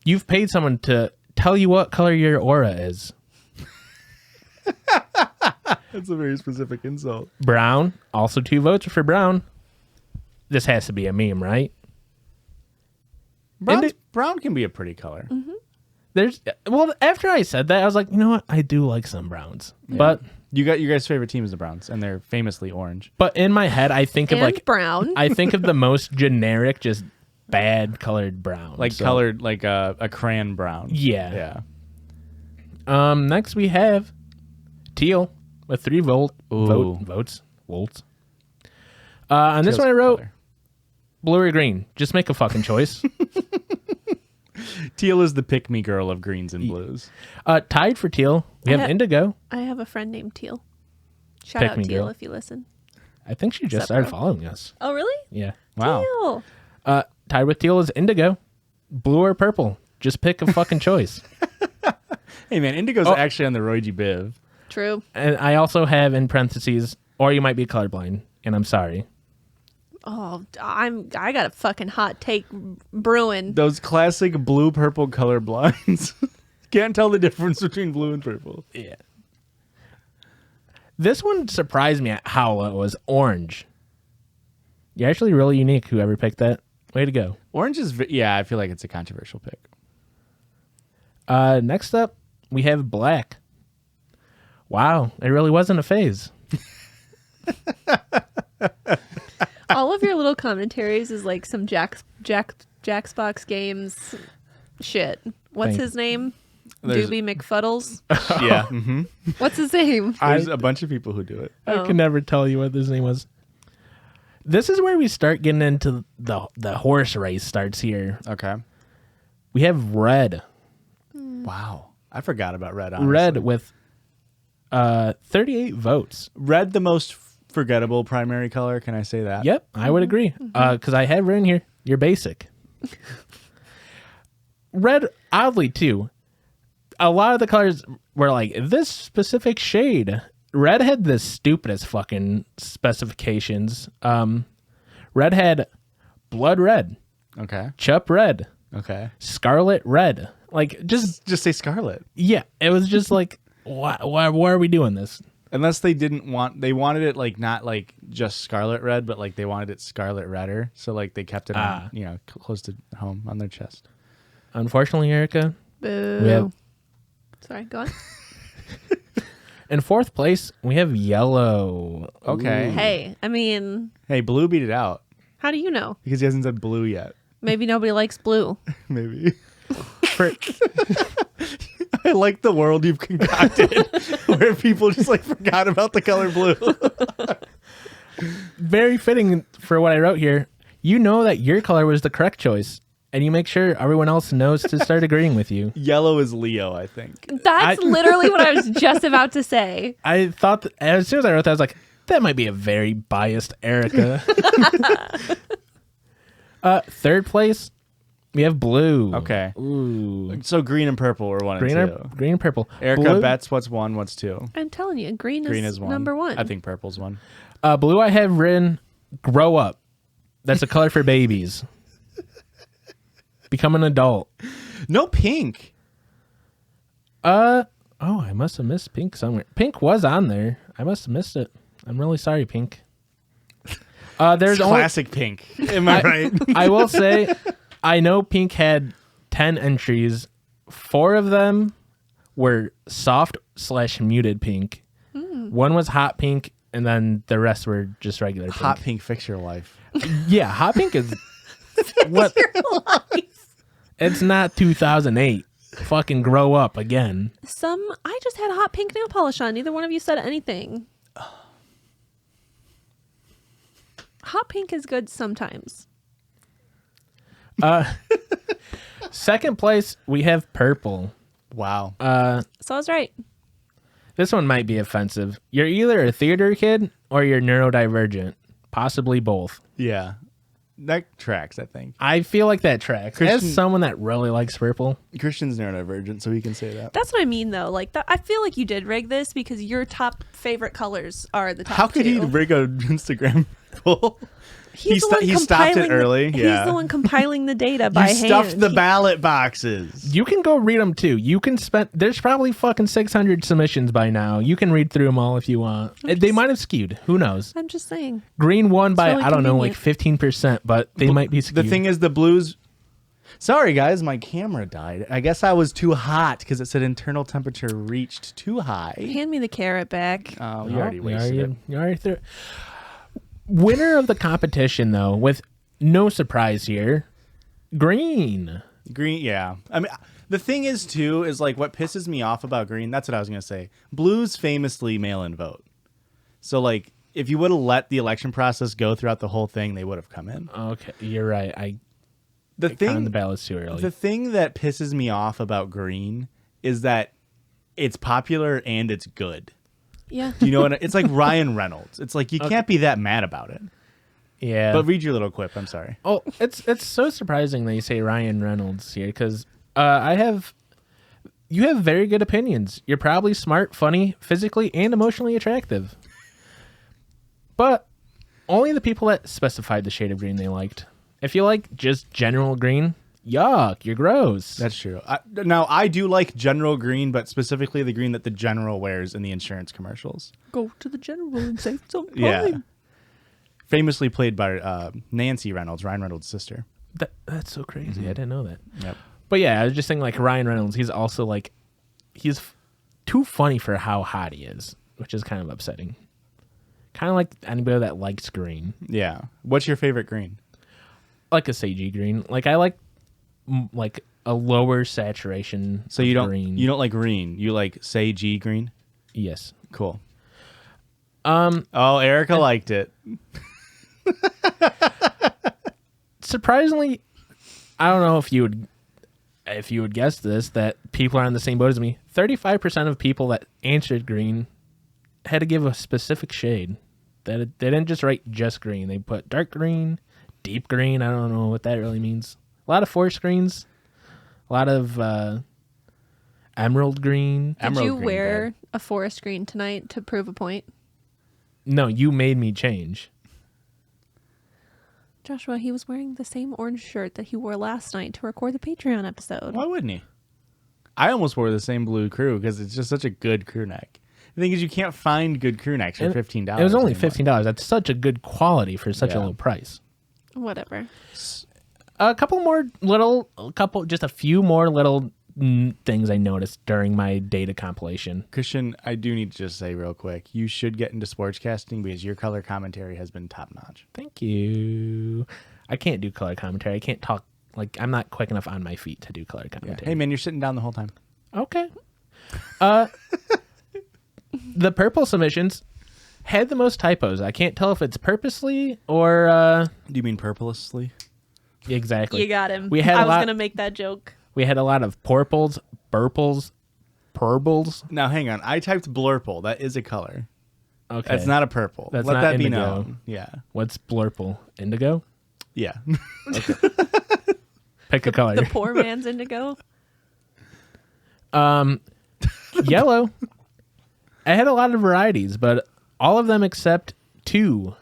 you've paid someone to tell you what color your aura is. That's a very specific insult. Brown, also 2 votes for brown. This has to be a meme, right? Brown can be a pretty color. After I said that, I was like, you know what? I do like some browns. But You got your guys' favorite team is the Browns, and they're famously orange. But in my head, I think of And like brown. I think of the most generic, just bad colored brown, Like So, colored like a crayon brown. Yeah. Yeah. Next we have teal with 3 votes. Volts. On this Teal's one I a wrote color. blue or green. Just make a fucking choice. Teal is the pick-me girl of greens and blues. Tied for teal, we have I ha- indigo. I have a friend named Teal. Shout Pick out me, Teal girl. if you listen. I think she just Sup, started bro? following us. Oh, really? Yeah. Wow. Teal. Tied with teal is indigo. Blue or purple. Just pick a fucking choice. Hey man, Indigo's Oh. actually on the Roy G. Biv. True. And I also have in parentheses, or you might be colorblind, and I'm sorry. Oh, I got a fucking hot take brewing. Those classic blue-purple color blinds. Can't tell the difference between blue and purple. Yeah. This one surprised me at how it was orange. You're actually really unique, whoever picked that. Way to go. Orange is, yeah, I feel like it's a controversial pick. Next up, we have black. Wow, it really wasn't a phase. All of your little commentaries is like some Jackbox Games shit. What's Thanks. his name? There's- Doobie McFuddles. Yeah. Mm-hmm. What's his name? There's a bunch of people who do it. I Oh. can never tell you what his name was. This is where we start getting into the horse race starts here. Okay. We have red. Wow. I forgot about red, honestly. Red with 38 votes. Red, the most forgettable primary color. Can I say that? Yep, I would agree. Because I have written here, you're basic. Red, oddly, too. A lot of the colors were like, this specific shade. Red had the stupidest fucking specifications. Red had blood red, Okay. chup red, Okay. scarlet red. Like, just, Just say scarlet. yeah, it was just like, why are we doing this? Unless they they wanted it like not like just scarlet red, but like they wanted it scarlet redder. So like they kept it on, close to home on their chest. Unfortunately, Erica, Boo. we have, Sorry, go on. in fourth place, we have yellow. Okay. Hey, I mean, Hey, blue beat it out how do you know? because he hasn't said blue yet. Maybe nobody likes blue. Maybe. For, I like the world you've concocted where people just like forgot about the color blue. very fitting for what I wrote here. You know that your color was the correct choice, and you make sure everyone else knows to start agreeing with you. Yellow is Leo, I think. That's literally what I was just about to say. I thought as soon as I wrote that, I was like, that might be a very biased Erica. Third place, we have blue. Okay. Ooh. So green and purple were one Green and or two. green and purple. Erica Blue, bets what's one, what's two. I'm telling you, green Is one. number one. I think purple's one. blue I have written grow up. That's a color for babies. Become an adult. No pink. Oh, I must have missed pink somewhere. Pink was on there. I must have missed it. I'm really sorry, pink. There's only Classic pink. Am I right? I will say, I know pink had 10 entries. 4 of them were soft/muted pink. One was hot pink, and then the rest were just regular pink. Hot pink, fix your life. Yeah, hot pink is what? It's not 2008. Fucking grow up again. I just had hot pink nail polish on. Neither one of you said anything. Hot pink is good sometimes. Second place, we have purple. Wow. So I was right. This one might be offensive. You're either a theater kid or you're neurodivergent. Possibly both. Yeah. That tracks, I think. I feel like that tracks. Christian- As someone that really likes purple. Christian's neurodivergent, so he can say that. That's what I mean, though. Like, I feel like you did rig this because your top favorite colors are the top How could two. he rig a Instagram poll? He's the one he stopped it compiling early. He's the one compiling the data by You stuffed hand. the ballot boxes. You can go read them too. You can spend. There's probably fucking 600 submissions by now. You can read through them all if you want. They might have skewed. Who knows? I'm just saying. Green won by really I don't know, like convenient. 15%, but they might be skewed. The thing is, the blues. Sorry, guys, my camera died. I guess I was too hot because it said internal temperature reached too high. Hand me the carrot back. Oh, you already wasted it. You already threw it. Winner of the competition, though, with no surprise here, green. Green, yeah. I mean, the thing is, too, is like what pisses me off about green. That's what I was going to say. Blues famously mail in vote. So, like, if you would have let the election process go throughout the whole thing, they would have come in. Okay, you're right. I The counted thing, the ballots too early. the thing that pisses me off about green is that it's popular and it's good. Yeah. Do you know what? It's like Ryan Reynolds. It's like you can't be that mad about it. yeah. But read your little quip. I'm sorry. Oh, it's so surprising that you say Ryan Reynolds here because you have very good opinions. You're probably smart, funny, physically, and emotionally attractive. But only the people that specified the shade of green they liked. If you like just general green, yuck, you're gross. That's true. Now, I do like general green, but specifically the green that the general wears in the insurance commercials. Go to the general and save some time. Yeah. Famously played by Nancy Reynolds, Ryan Reynolds' sister. That's so crazy. I didn't know that. Yep. But yeah, I was just saying like Ryan Reynolds, he's also like, he's too funny for how hot he is, which is kind of upsetting. Kind of like anybody that likes green. Yeah. What's your favorite green? Like a sagey green. Like I like a lower saturation. So of you don't green. you don't like green. You like sagey green? Yes. Cool. Oh, Erica liked it. Surprisingly, I don't know if you would guess this, that people are on the same boat as me. 35% of people that answered green had to give a specific shade. They didn't just write just green. They put dark green, deep green. I don't know what that really means. A lot of forest greens, a lot of emerald green. Did Emerald you green, wear babe. a forest green tonight to prove a point? No, you made me change. Joshua, he was wearing the same orange shirt that he wore last night to record the Patreon episode. Why wouldn't he? I almost wore the same blue crew because it's just such a good crew neck. The thing is, you can't find good crew necks for And $15. It was only anymore. $15. That's such a good quality for such a Yeah. low price. Whatever. Just a few more little things I noticed during my data compilation. Christian, I do need to just say real quick, you should get into sportscasting because your color commentary has been top notch. Thank you. I can't do color commentary. I can't talk. I'm not quick enough on my feet to do color Yeah. commentary. Hey man, you're sitting down the whole time. Okay. The purple submissions had the most typos. I can't tell if it's purposely or Do you mean purposely? exactly. You got him. We had I a was lot. going to make that joke. We had a lot of purples, purples, purples. Now hang on, I typed blurple. That is a color. Okay, That's not a purple. That's Let not that be indigo. known. Yeah. What's blurple? Indigo. Yeah. Pick a color. The poor man's indigo. Yellow. I had a lot of varieties, but all of them except 2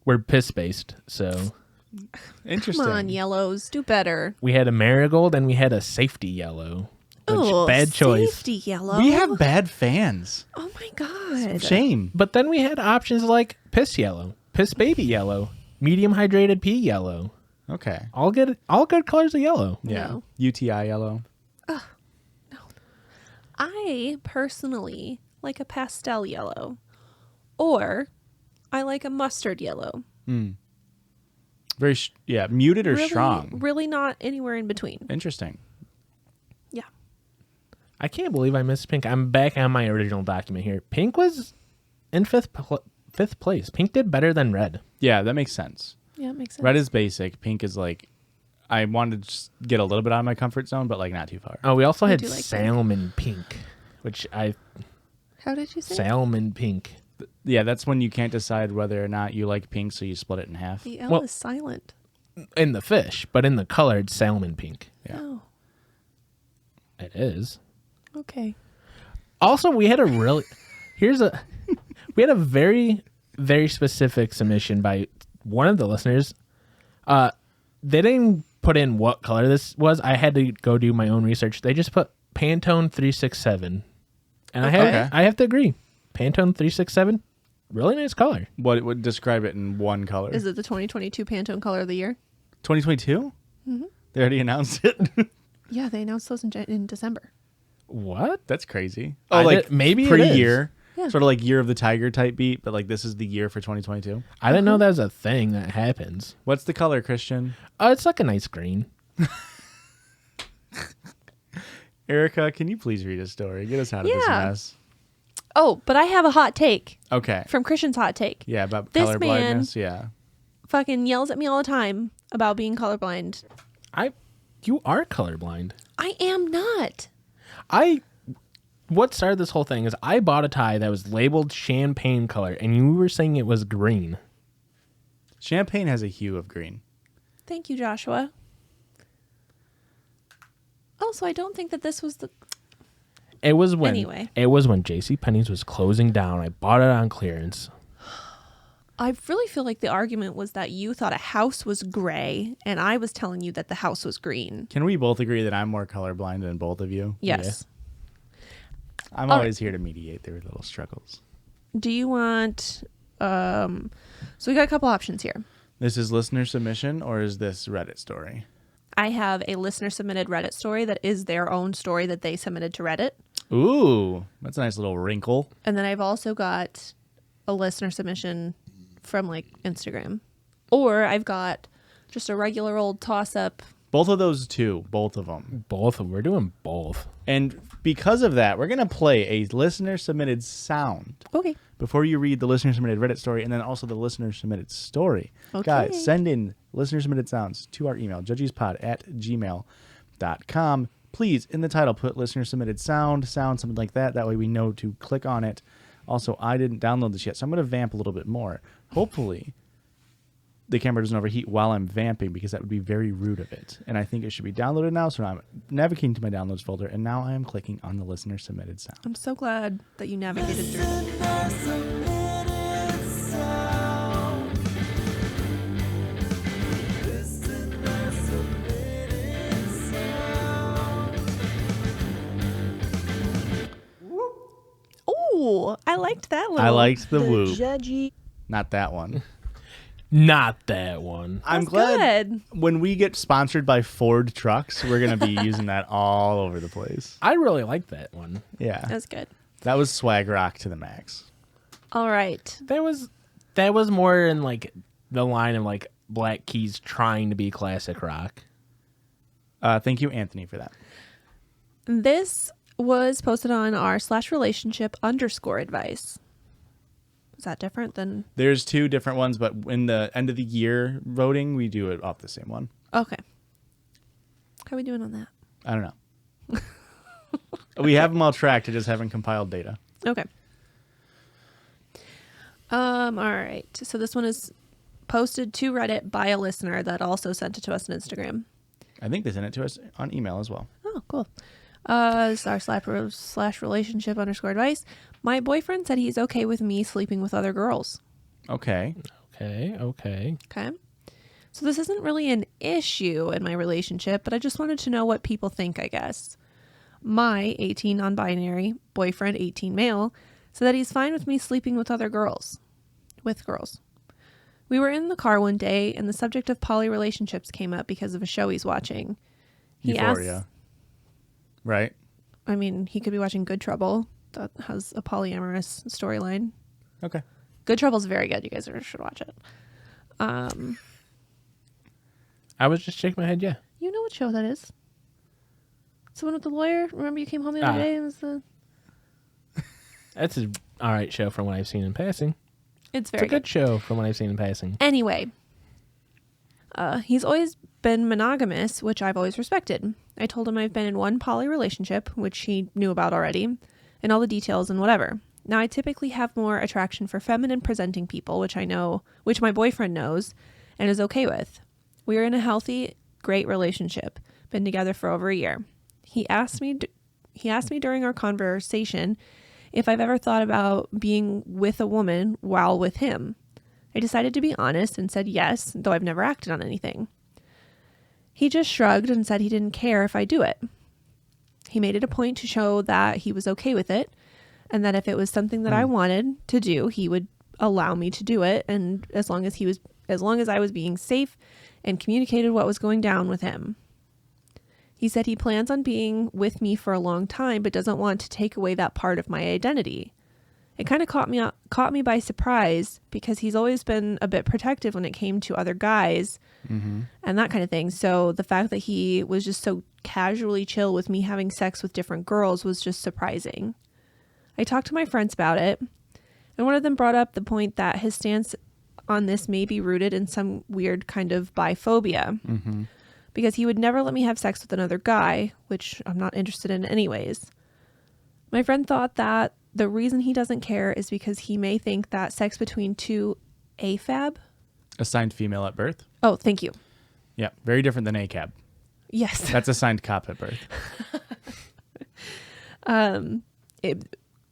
were piss based. So Interesting. Come on, yellows. Do better. we had a marigold and we had a safety yellow. Which, Oh, bad choice. Safety yellow. We have bad fans. Oh my god. Shame. But then we had options like piss yellow, piss baby yellow, medium hydrated pea yellow. Okay. All good colors of yellow. Yeah. No. UTI yellow. I personally like a pastel yellow, or I like a mustard yellow. Very muted or really, strong. Really not anywhere in between. Interesting. Yeah. I can't believe I missed pink. I'm back on my original document here. Pink was in fifth place. Pink did better than red. Yeah, that makes sense. Yeah, it makes sense. Red is basic. Pink is like, I wanted to just get a little bit out of my comfort zone, but like not too far. Oh, we also had do like pink. salmon pink, which How did you say? salmon pink. Yeah, that's when you can't decide whether or not you like pink, so you split it in half. The L Well- is silent. In the fish, but in the color, it's salmon pink. Yeah. Oh, It is. okay. Also, we had a very, very specific submission by one of the listeners. They didn't put in what color this was. I had to go do my own research. They just put Pantone 367. And Okay. I have to agree. Pantone 367, really nice color. What would describe it in one color? Is it the 2022 Pantone color of the year? 2022? Mm-hmm. They already announced it. Yeah, they announced those in December. What? That's crazy. I Oh, like did- maybe it pre-year, Yeah. sort of like Year of the Tiger type beat, but like this is the year for 2022. I didn't know that was a thing that happens. What's the color, Christian? It's like a nice green. Erica, can you please read a story? Get us out of this Yeah. mess. Oh, but I have a hot take Okay. from Christian's hot take. Yeah, about This color man- blindness. Yeah. Fucking yells at me all the time about being colorblind. You are colorblind. I am not. What started this whole thing is I bought a tie that was labeled champagne color, and you were saying it was green. Champagne has a hue of green. Thank you, Joshua. Also, I don't think that this was the... It was when Anyway. JCPenney's was closing down. I bought it on clearance. I really feel like the argument was that you thought a house was gray, and I was telling you that the house was green. Can we both agree that I'm more colorblind than both of you? Yes. I'm All always here to mediate their little struggles. Do you want... So we got a couple options here. This is listener submission, or is this Reddit story? I have a listener submitted Reddit story that is their own story that they submitted to Reddit. Ooh, that's a nice little wrinkle. And then I've also got a listener submission from like Instagram. Or I've got just a regular old toss-up. Both of those two, both of them. Both. We're doing both. And because of that, we're going to play a listener-submitted sound. Okay. Before you read the listener-submitted Reddit story and then also the listener-submitted story. Okay. Guys, send in listener-submitted sounds to our email, judgiespod@gmail.com. Please, in the title, put listener-submitted sound, something like that. That way we know to click on it. Also, I didn't download this yet, so I'm going to vamp a little bit more. Hopefully, the camera doesn't overheat while I'm vamping because that would be very rude of it. And I think it should be downloaded now, so I'm navigating to my downloads folder, and now I am clicking on the listener-submitted sound. I'm so glad that you navigated through it. Ooh, I liked that little. I liked the whoop. Judgy. Not that one. Not that one. I'm That's glad good. when we get sponsored by Ford trucks, we're going to be using that all over the place. I really like that one. Yeah. That's good. That was swag rock to the max. All right. That was more in like the line of like Black Keys trying to be classic rock. Thank you, Anthony, for that. This was posted on our /relationship_advice. Is that different than? There's two different ones, but in the end of the year voting, we do it off the same one. Okay. How are we doing on that? I don't know. We have them all tracked. I just haven't compiled data. Okay. All right. So this one is posted to Reddit by a listener that also sent it to us on Instagram. I think they sent it to us on email as well. Oh, cool. This is our /relationship_advice. My boyfriend said he's okay with me sleeping with other girls. Okay. Okay. Okay. So this isn't really an issue in my relationship, but I just wanted to know what people think, I guess. My 18 non-binary boyfriend, 18 male, said that he's fine with me sleeping with other girls. With girls. We were in the car one day and the subject of poly relationships came up because of a show he's watching. He Euphoria. asked, Right? I mean, he could be watching Good Trouble. That has a polyamorous storyline. Okay. Good Trouble's very good. You guys should watch it. I was just shaking my head. Yeah. You know what show that is? It's the one with the lawyer. Remember you came home the other day and it was the... That's an all right show from what I've seen in passing. It's very It's a good show from what I've seen in passing. Anyway, he's always been monogamous, which I've always respected. I told him I've been in one poly relationship, which he knew about already, and all the details and whatever. Now, I typically have more attraction for feminine presenting people, which my boyfriend knows and is okay with. We are in a healthy, great relationship, been together for over a year. He asked me during our conversation if I've ever thought about being with a woman while with him. I decided to be honest and said yes, though I've never acted on anything. He just shrugged and said he didn't care if I do it. He made it a point to show that he was okay with it and that if it was something that I wanted to do, he would allow me to do it, and as long as I was being safe and communicated what was going down with him. He said he plans on being with me for a long time but doesn't want to take away that part of my identity. It kind of caught me by surprise because he's always been a bit protective when it came to other guys and that kind of thing. So the fact that he was just so casually chill with me having sex with different girls was just surprising. I talked to my friends about it, and one of them brought up the point that his stance on this may be rooted in some weird kind of biphobia. Because he would never let me have sex with another guy, which I'm not interested in anyways. My friend thought that the reason he doesn't care is because he may think that sex between two AFAB? Assigned female at birth? Oh, thank you. Yeah. Very different than ACAB. Yes. That's assigned cop at birth.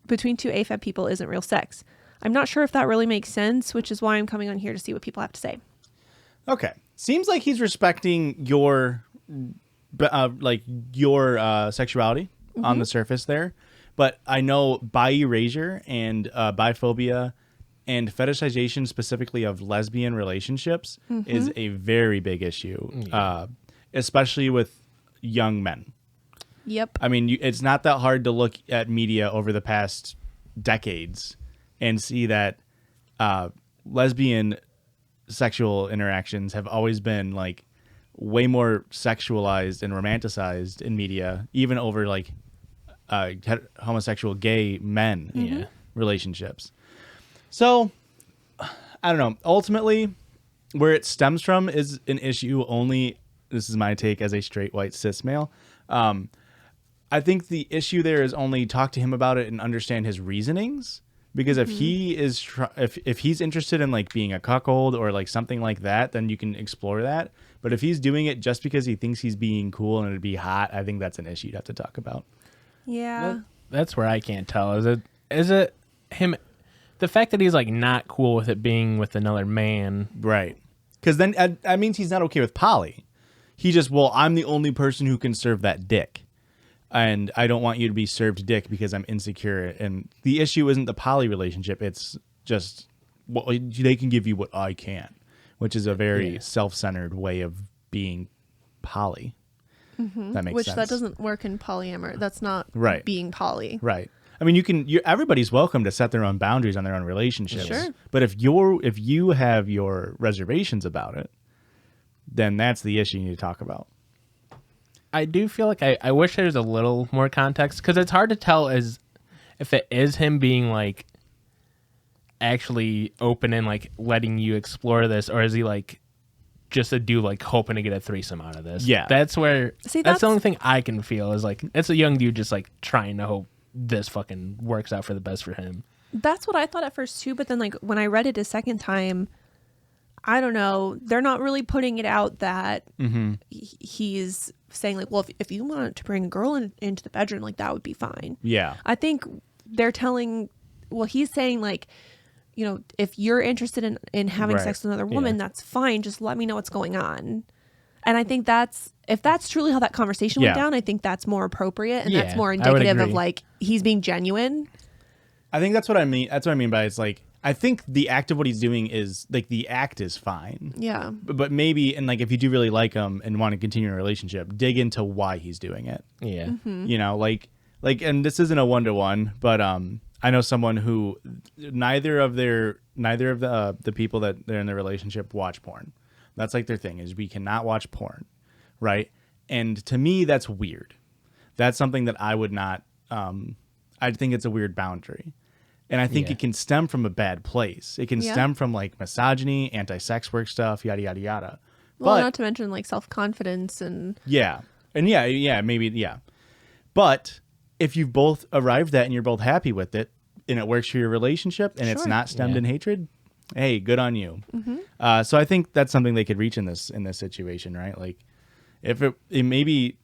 Between two AFAB people isn't real sex. I'm not sure if that really makes sense, which is why I'm coming on here to see what people have to say. Okay. Seems like he's respecting your sexuality on the surface there. But I know bi-erasure and biphobia and fetishization specifically of lesbian relationships is a very big issue, especially with young men. Yep. I mean, it's not that hard to look at media over the past decades and see that lesbian sexual interactions have always been like way more sexualized and romanticized in media, even over like homosexual gay men relationships. So I don't know. Ultimately, where it stems from is an issue only. This is my take as a straight white cis male. I think the issue there is only talk to him about it and understand his reasonings. Because if he is if he's interested in like being a cuckold or like something like that, then you can explore that. But if he's doing it just because he thinks he's being cool and it'd be hot, I think that's an issue you'd have to talk about. Yeah. That's where I can't tell. Is it him? The fact that he's like not cool with it being with another man, Right. Because then that means he's not okay with poly. He just, well, I'm the only person who can serve that dick. And I don't want you to be served dick because I'm insecure. And the issue isn't the poly relationship. It's just, well, they can give you what I can't, which is a very self-centered way of being poly. That makes sense. Which that doesn't work in polyamory. That's not Right. being poly. Right. I mean, everybody's welcome to set their own boundaries on their own relationships. Sure. But if you have your reservations about it, then that's the issue you need to talk about. I do feel like I wish there was a little more context because it's hard to tell if it is him being like actually open and like letting you explore this, or is he like just a dude like hoping to get a threesome out of this? Yeah. That's where See, that's the only thing I can feel is like it's a young dude just like trying to hope this fucking works out for the best for him. That's what I thought at first too, but then like when I read it a second time, I don't know, they're not really putting it out that he's saying like, well, if you want to bring a girl into the bedroom, like that would be fine. Yeah. I think they're telling, well, he's saying like, you know, if you're interested in having Right. sex with another woman, that's fine. Just let me know what's going on. And I think if that's truly how that conversation went Yeah. down, I think that's more appropriate and Yeah, that's more I would indicative of agree. like he's being genuine. I think that's what I mean. That's what I mean by it's like, I think the act of what he's doing is like the act is fine. Yeah. But maybe, and like if you do really like him and want to continue a relationship, dig into why he's doing it. Yeah. You know, like, and this isn't a 1-to-1, but I know someone who neither of the people that they're in the relationship watch porn. That's like their thing is we cannot watch porn, right? And to me, that's weird. That's something that I would not. I think it's a weird boundary. And I think it can stem from a bad place. It can stem from like misogyny, anti-sex work stuff, yada, yada, yada. Well, But not to mention like self-confidence and yeah. And maybe. But if you've both arrived at and you're both happy with it and it works for your relationship and it's Sure. not stemmed in hatred, hey, good on you. So I think that's something they could reach in this situation, right? Like if it maybe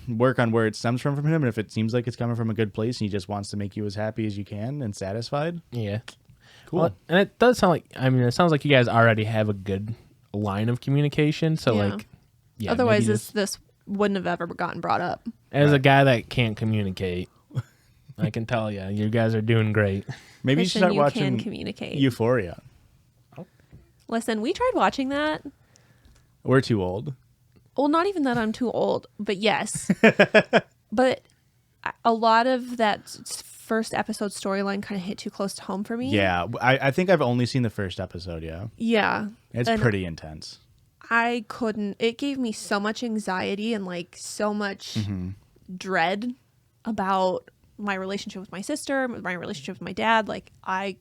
work on where it stems from him, and if it seems like it's coming from a good place and he just wants to make you as happy as you can and satisfied. Yeah. Cool. Well, and it does sound like, I mean, it sounds like you guys already have a good line of communication. So, Yeah. like, yeah. otherwise maybe this wouldn't have ever gotten brought up. as a guy that can't communicate, I can tell you guys are doing great. Maybe you should start Christian, you can watching communicate. Euphoria. Listen, we tried watching that. We're too old. Well, not even that I'm too old, but yes. But a lot of that first episode storyline kind of hit too close to home for me. Yeah. I think I've only seen the first episode, yeah. Yeah. It's And pretty intense. I couldn't. It gave me so much anxiety and like so much dread about my relationship with my sister, my relationship with my dad. Like I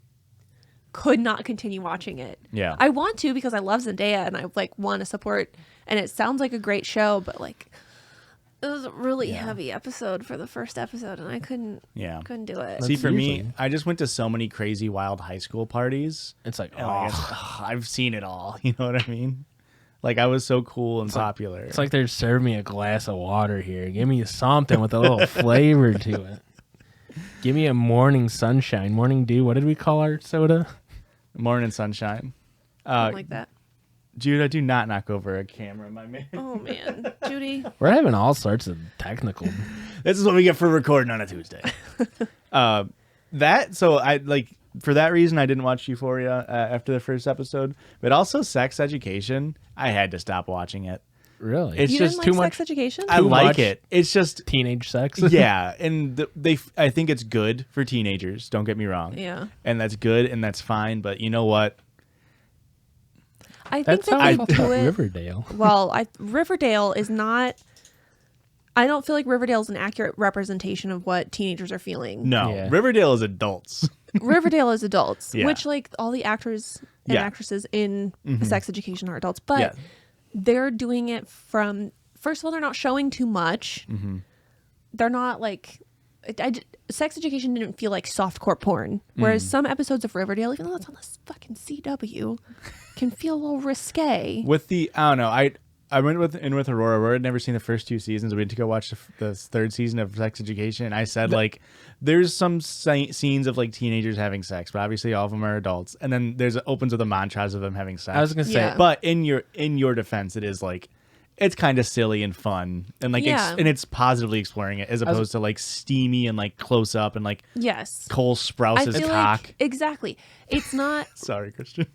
could not continue watching it. Yeah. I want to because I love Zendaya and I like want to support. And it sounds like a great show, but like it was a really heavy episode for the first episode, and I couldn't do it. See, for me, usually- I just went to so many crazy wild high school parties. It's like, I've seen it all. You know what I mean? Like I was so cool and popular. it's like they're serving me a glass of water here. Give me something with a little flavor to it. Give me a morning sunshine, morning dew. What did we call our soda? Morning sunshine. Something like that. Jude, I do not knock over a camera, my man. Oh man, Judy. We're having all sorts of technical. This is what we get for recording on a Tuesday. So I like for that reason I didn't watch Euphoria after the first episode, but also Sex Education. I had to stop watching it. Really? It's You just didn't too like much- Sex Education? I Too like much. it. It's just Teenage sex. yeah, and I think it's good for teenagers. Don't get me wrong. Yeah. And that's good and that's fine. But you know what? I think That's that how I they felt do about it. Riverdale. Well, Riverdale is not. I don't feel like Riverdale is an accurate representation of what teenagers are feeling. No, Yeah. Riverdale is adults. Riverdale is adults, Yeah. which like all the actors and Yeah. actresses in Sex Education are adults, but Yeah. they're doing it from. First of all, they're not showing too much. They're not like. Sex Education didn't feel like softcore porn, whereas some episodes of Riverdale, even though it's on this fucking CW, can feel a little risque. With the I don't know. I went with Aurora. Aurora had never seen the first 2 seasons. We had to go watch the third season of Sex Education. And I said like, there's some scenes of like teenagers having sex, but obviously all of them are adults. And then there's opens with a montage of them having sex. I was gonna say, Yeah. But in your defense, it is like it's kind of silly and fun, and like Yeah. and it's positively exploring it as opposed to like steamy and like close up and like Yes. Cole I Sprouse's feel cock. like exactly. It's not Sorry, Christian.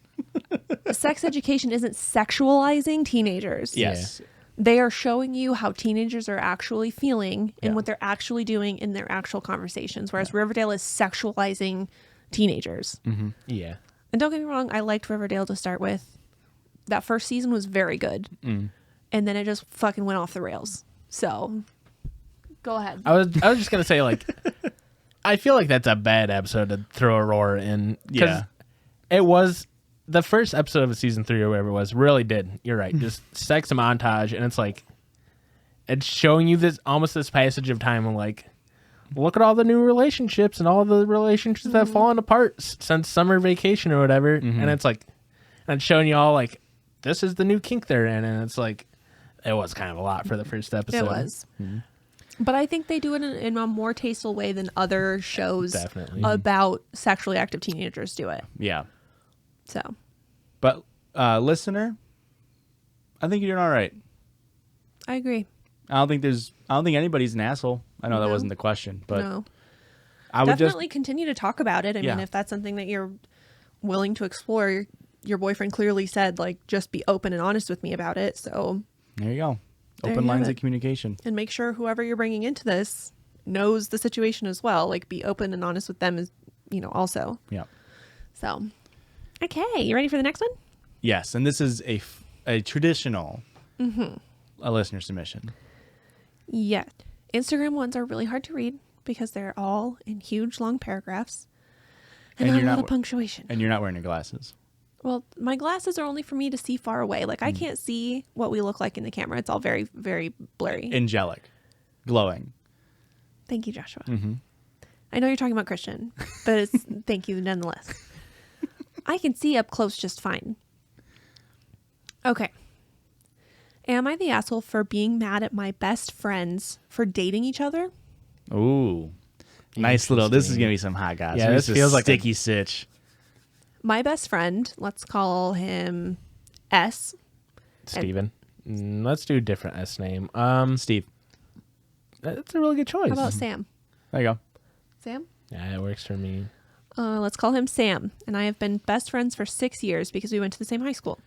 Sex Education isn't sexualizing teenagers. Yes. They are showing you how teenagers are actually feeling and Yeah. what they're actually doing in their actual conversations, whereas Riverdale is sexualizing teenagers. yeah. And don't get me wrong, I liked Riverdale to start with. That first season was very good. And then it just fucking went off the rails. So, go ahead. I was just gonna say like, I feel like that's a bad episode to throw Aurora in. 'Cause Yeah. it was the first episode of season 3 or whatever it was. Really did. You're right. Just sex montage, and it's like, it's showing you this almost this passage of time. And like, look at all the new relationships and all the relationships that have fallen apart since summer vacation or whatever. And it's like, and it's showing you all like, this is the new kink they're in, and it's like. It was kind of a lot for the first episode. It was. But I think they do it in a more tasteful way than other shows Definitely. about sexually active teenagers do it. Yeah. So, But listener, I think you're doing all right. I agree. I don't think anybody's an asshole. I know that No. wasn't the question, but No. I would Definitely continue to talk about it. I Yeah. mean, if that's something that you're willing to explore, your boyfriend clearly said, like, just be open and honest with me about it. So, there you go. There Open you have lines it. of communication. and make sure whoever you're bringing into this knows the situation as well. Like, be open and honest with them, as also. Yeah. So, okay, you ready for the next one? Yes, and this is a traditional a listener submission. Yeah. Instagram ones are really hard to read because they're all in huge, long paragraphs and, And not you're a lot not of punctuation. And you're not wearing your glasses. Well, my glasses are only for me to see far away. Like, I can't see what we look like in the camera. It's all very, very blurry. Angelic. Glowing. Thank you, Joshua. I know you're talking about Christian, but it's thank you nonetheless. I can see up close just fine. Okay. Am I the asshole for being mad at my best friends for dating each other? Ooh. Nice little. This is Interesting. going to be some hot gossip. Yeah, this feels like a- sticky sitch. My best friend, let's call him S. Steven. Let's do a different S name. Steve. That's a really good choice. How about Sam? There you go. Sam? Yeah, it works for me. Let's call him Sam. And I have been best friends for 6 years because we went to the same high school.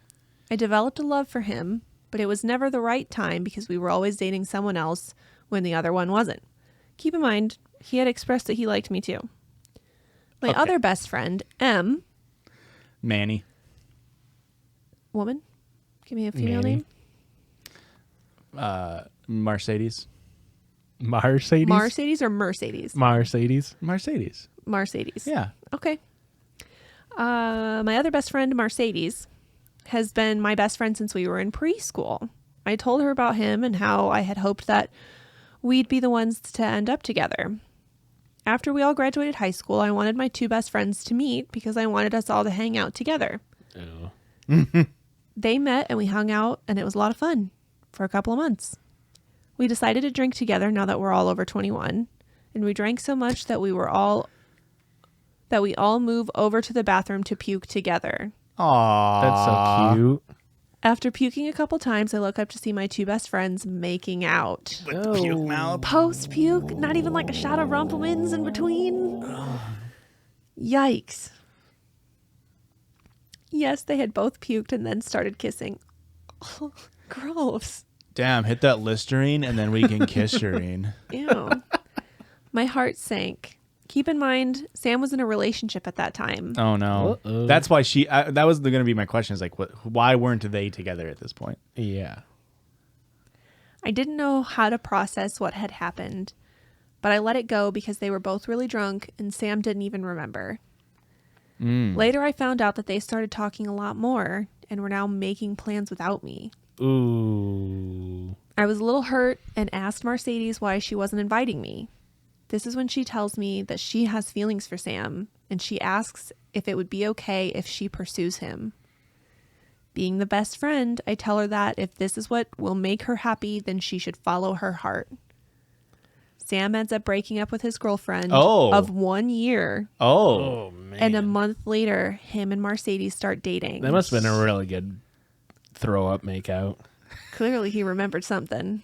I developed a love for him, but it was never the right time because we were always dating someone else when the other one wasn't. Keep in mind, he had expressed that he liked me too. My Okay. other best friend, M, Manny. woman, give me a female Manny. name. Mercedes. Mercedes? Mercedes or Mercedes? Mercedes. Mercedes. Mercedes. Yeah. Okay. My other best friend, Mercedes, has been my best friend since we were in preschool. I told her about him and how I had hoped that we'd be the ones to end up together. After we all graduated high school, I wanted my 2 best friends to meet because I wanted us all to hang out together. Oh. They met and we hung out, and it was a lot of fun for a couple of months. We decided to drink together now that we're all over 21, and we drank so much that we all move over to the bathroom to puke together. Aww. That's so cute. After puking a couple times, I look up to see my 2 best friends making out. With the puke mouth. Post puke, not even like a shot of Rumpelmans in between. Yikes. Yes, they had both puked and then started kissing. Gross. Damn, hit that Listerine and then we can kiss Shireen. Ew. My heart sank. Keep in mind, Sam was in a relationship at that time. Oh no. Uh-oh. That's why that was going to be my question, is like, why weren't they together at this point? Yeah. I didn't know how to process what had happened, but I let it go because they were both really drunk and Sam didn't even remember. Later, I found out that they started talking a lot more and were now making plans without me. Ooh. I was a little hurt and asked Mercedes why she wasn't inviting me. This is when she tells me that she has feelings for Sam, and she asks if it would be okay if she pursues him. Being the best friend, I tell her that if this is what will make her happy, then she should follow her heart. Sam ends up breaking up with his girlfriend of 1 year. Oh. Man. And a month later, him and Mercedes start dating. That must have been a really good throw up make out. Clearly, he remembered something.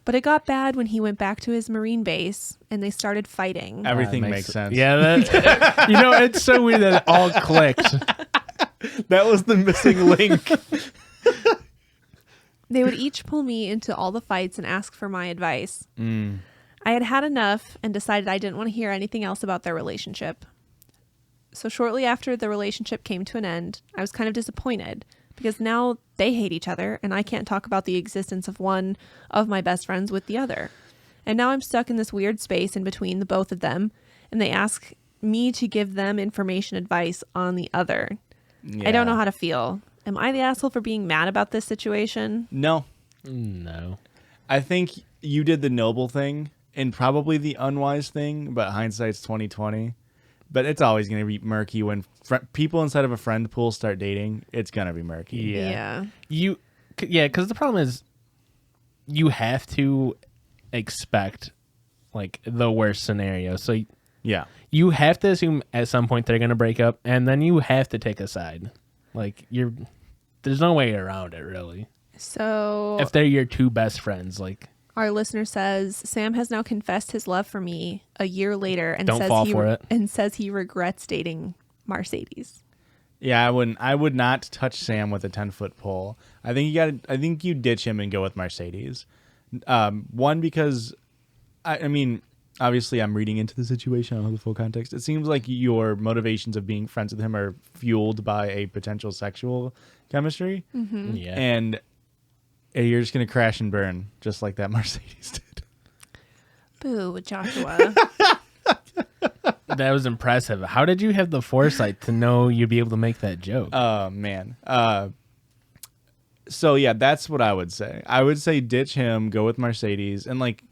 But it got bad when he went back to his Marine base and they started fighting. Everything makes sense. Yeah, that, it's so weird that it all clicked. That was the missing link. They would each pull me into all the fights and ask for my advice. I had had enough and decided I didn't want to hear anything else about their relationship. So shortly after the relationship came to an end, I was kind of disappointed because now they hate each other and I can't talk about the existence of one of my best friends with the other. And now I'm stuck in this weird space in between the both of them, and they ask me to give them information advice on the other. Yeah. I don't know how to feel. Am I the asshole for being mad about this situation? No. No. I think you did the noble thing and probably the unwise thing, but hindsight's 20/20. But it's always going to be murky when people inside of a friend pool start dating. It's going to be murky. Yeah. Because the problem is you have to expect like the worst scenario. So Yeah. you have to assume at some point they're going to break up, and then you have to take a side. Like there's no way around it, really. So If they're your two best friends, like our listener says Sam has now confessed his love for me a year later and Don't fall for it. says he regrets dating Mercedes. Yeah, I would not touch Sam with a 10-foot pole. I think you ditch him and go with Mercedes. One, because I mean, obviously I'm reading into the situation. I don't know the full context. It seems like your motivations of being friends with him are fueled by a potential sexual chemistry. Mm-hmm. yeah. And you're just going to crash and burn just like that Mercedes did. Boo, Joshua. That was impressive. How did you have the foresight to know you'd be able to make that joke? Oh, man. So, yeah, that's what I would say. I would say ditch him, go with Mercedes, and, like,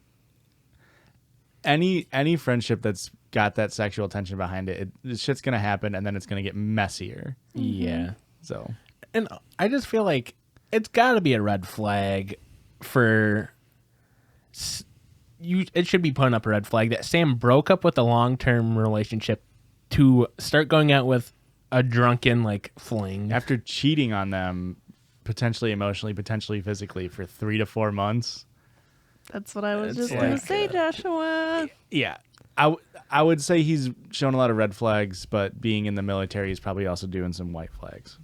any friendship that's got that sexual tension behind it, shit's going to happen, and then it's going to get messier. Yeah. So, And I just feel like it's got to be a red flag for you. It should be putting up a red flag that Sam broke up with a long-term relationship to start going out with a drunken like fling. after cheating on them, potentially emotionally, potentially physically, for 3 to 4 months. That's what I was It's just going like, to say, Joshua. Yeah. I would say he's shown a lot of red flags, but being in the military, he's probably also doing some white flags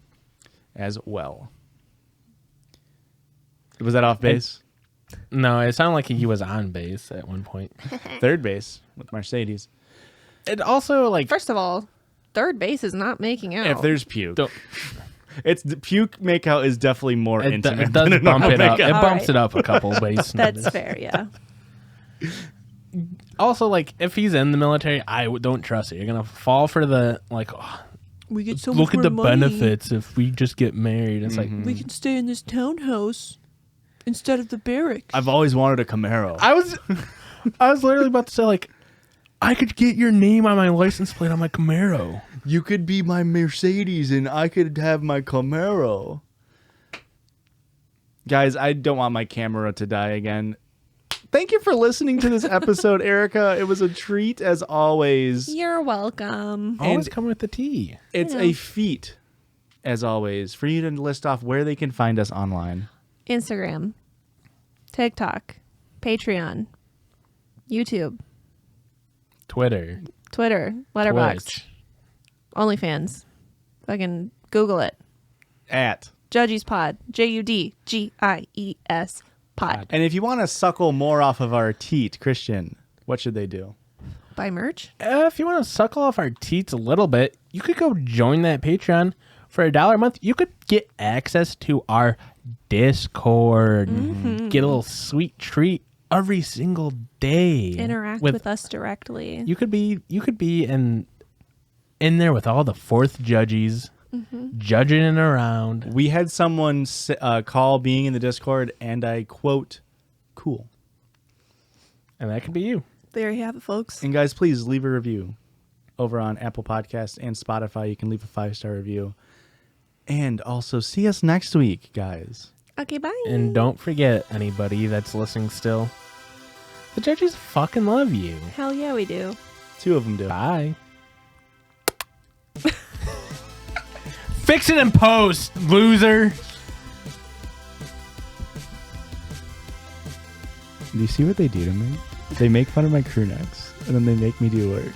as well. Was that off base? No, it sounded like he was on base at one point. Third base with Mercedes. It also like First of all, third base is not making out. If there's puke, don't- it's the puke makeout is definitely more it, intimate. it does than a bump normal it up. makeout. It All bumps right. it up a couple base. That's fair, yeah. Also, like if he's in the military, don't trust it. You're gonna fall for the like. Oh, We get so look at the benefits if we just get married. It's like We can stay in this townhouse instead of the barracks. I've always wanted a Camaro. I was literally about to say like, I could get your name on my license plate on my Camaro. You could be my Mercedes and I could have my Camaro. Guys, I don't want my camera to die again. Thank you for listening to this episode, Erica. It was a treat as always. You're welcome. Always come with the tea. It's a feat, as always, for you to list off where they can find us online. Instagram, TikTok, Patreon, YouTube, Twitter, Twitter, Letterboxd, Twitch. OnlyFans. Fucking Google it. At Judgies Pod. Judgies Pod. And if you want to suckle more off of our teat, Christian, what should they do? Buy merch. If you want to suckle off our teats a little bit, you could go join that Patreon. For $1 a month, you could get access to our Discord. Get a little sweet treat every single day. Interact with us directly. You could be in there with all the fourth judges, judging around. We had someone call being in the Discord, and I quote, cool. And that could be you. There you have it, folks. And guys, please leave a review over on Apple Podcasts and Spotify. You can leave a 5-star review. And also see us next week, guys. Okay, bye. And don't forget, anybody that's listening still, the judges fucking love you. Hell yeah, we do. 2 of them do. Bye. Fix it in post, loser. Do you see what they do to me? They make fun of my crew necks, and then they make me do work.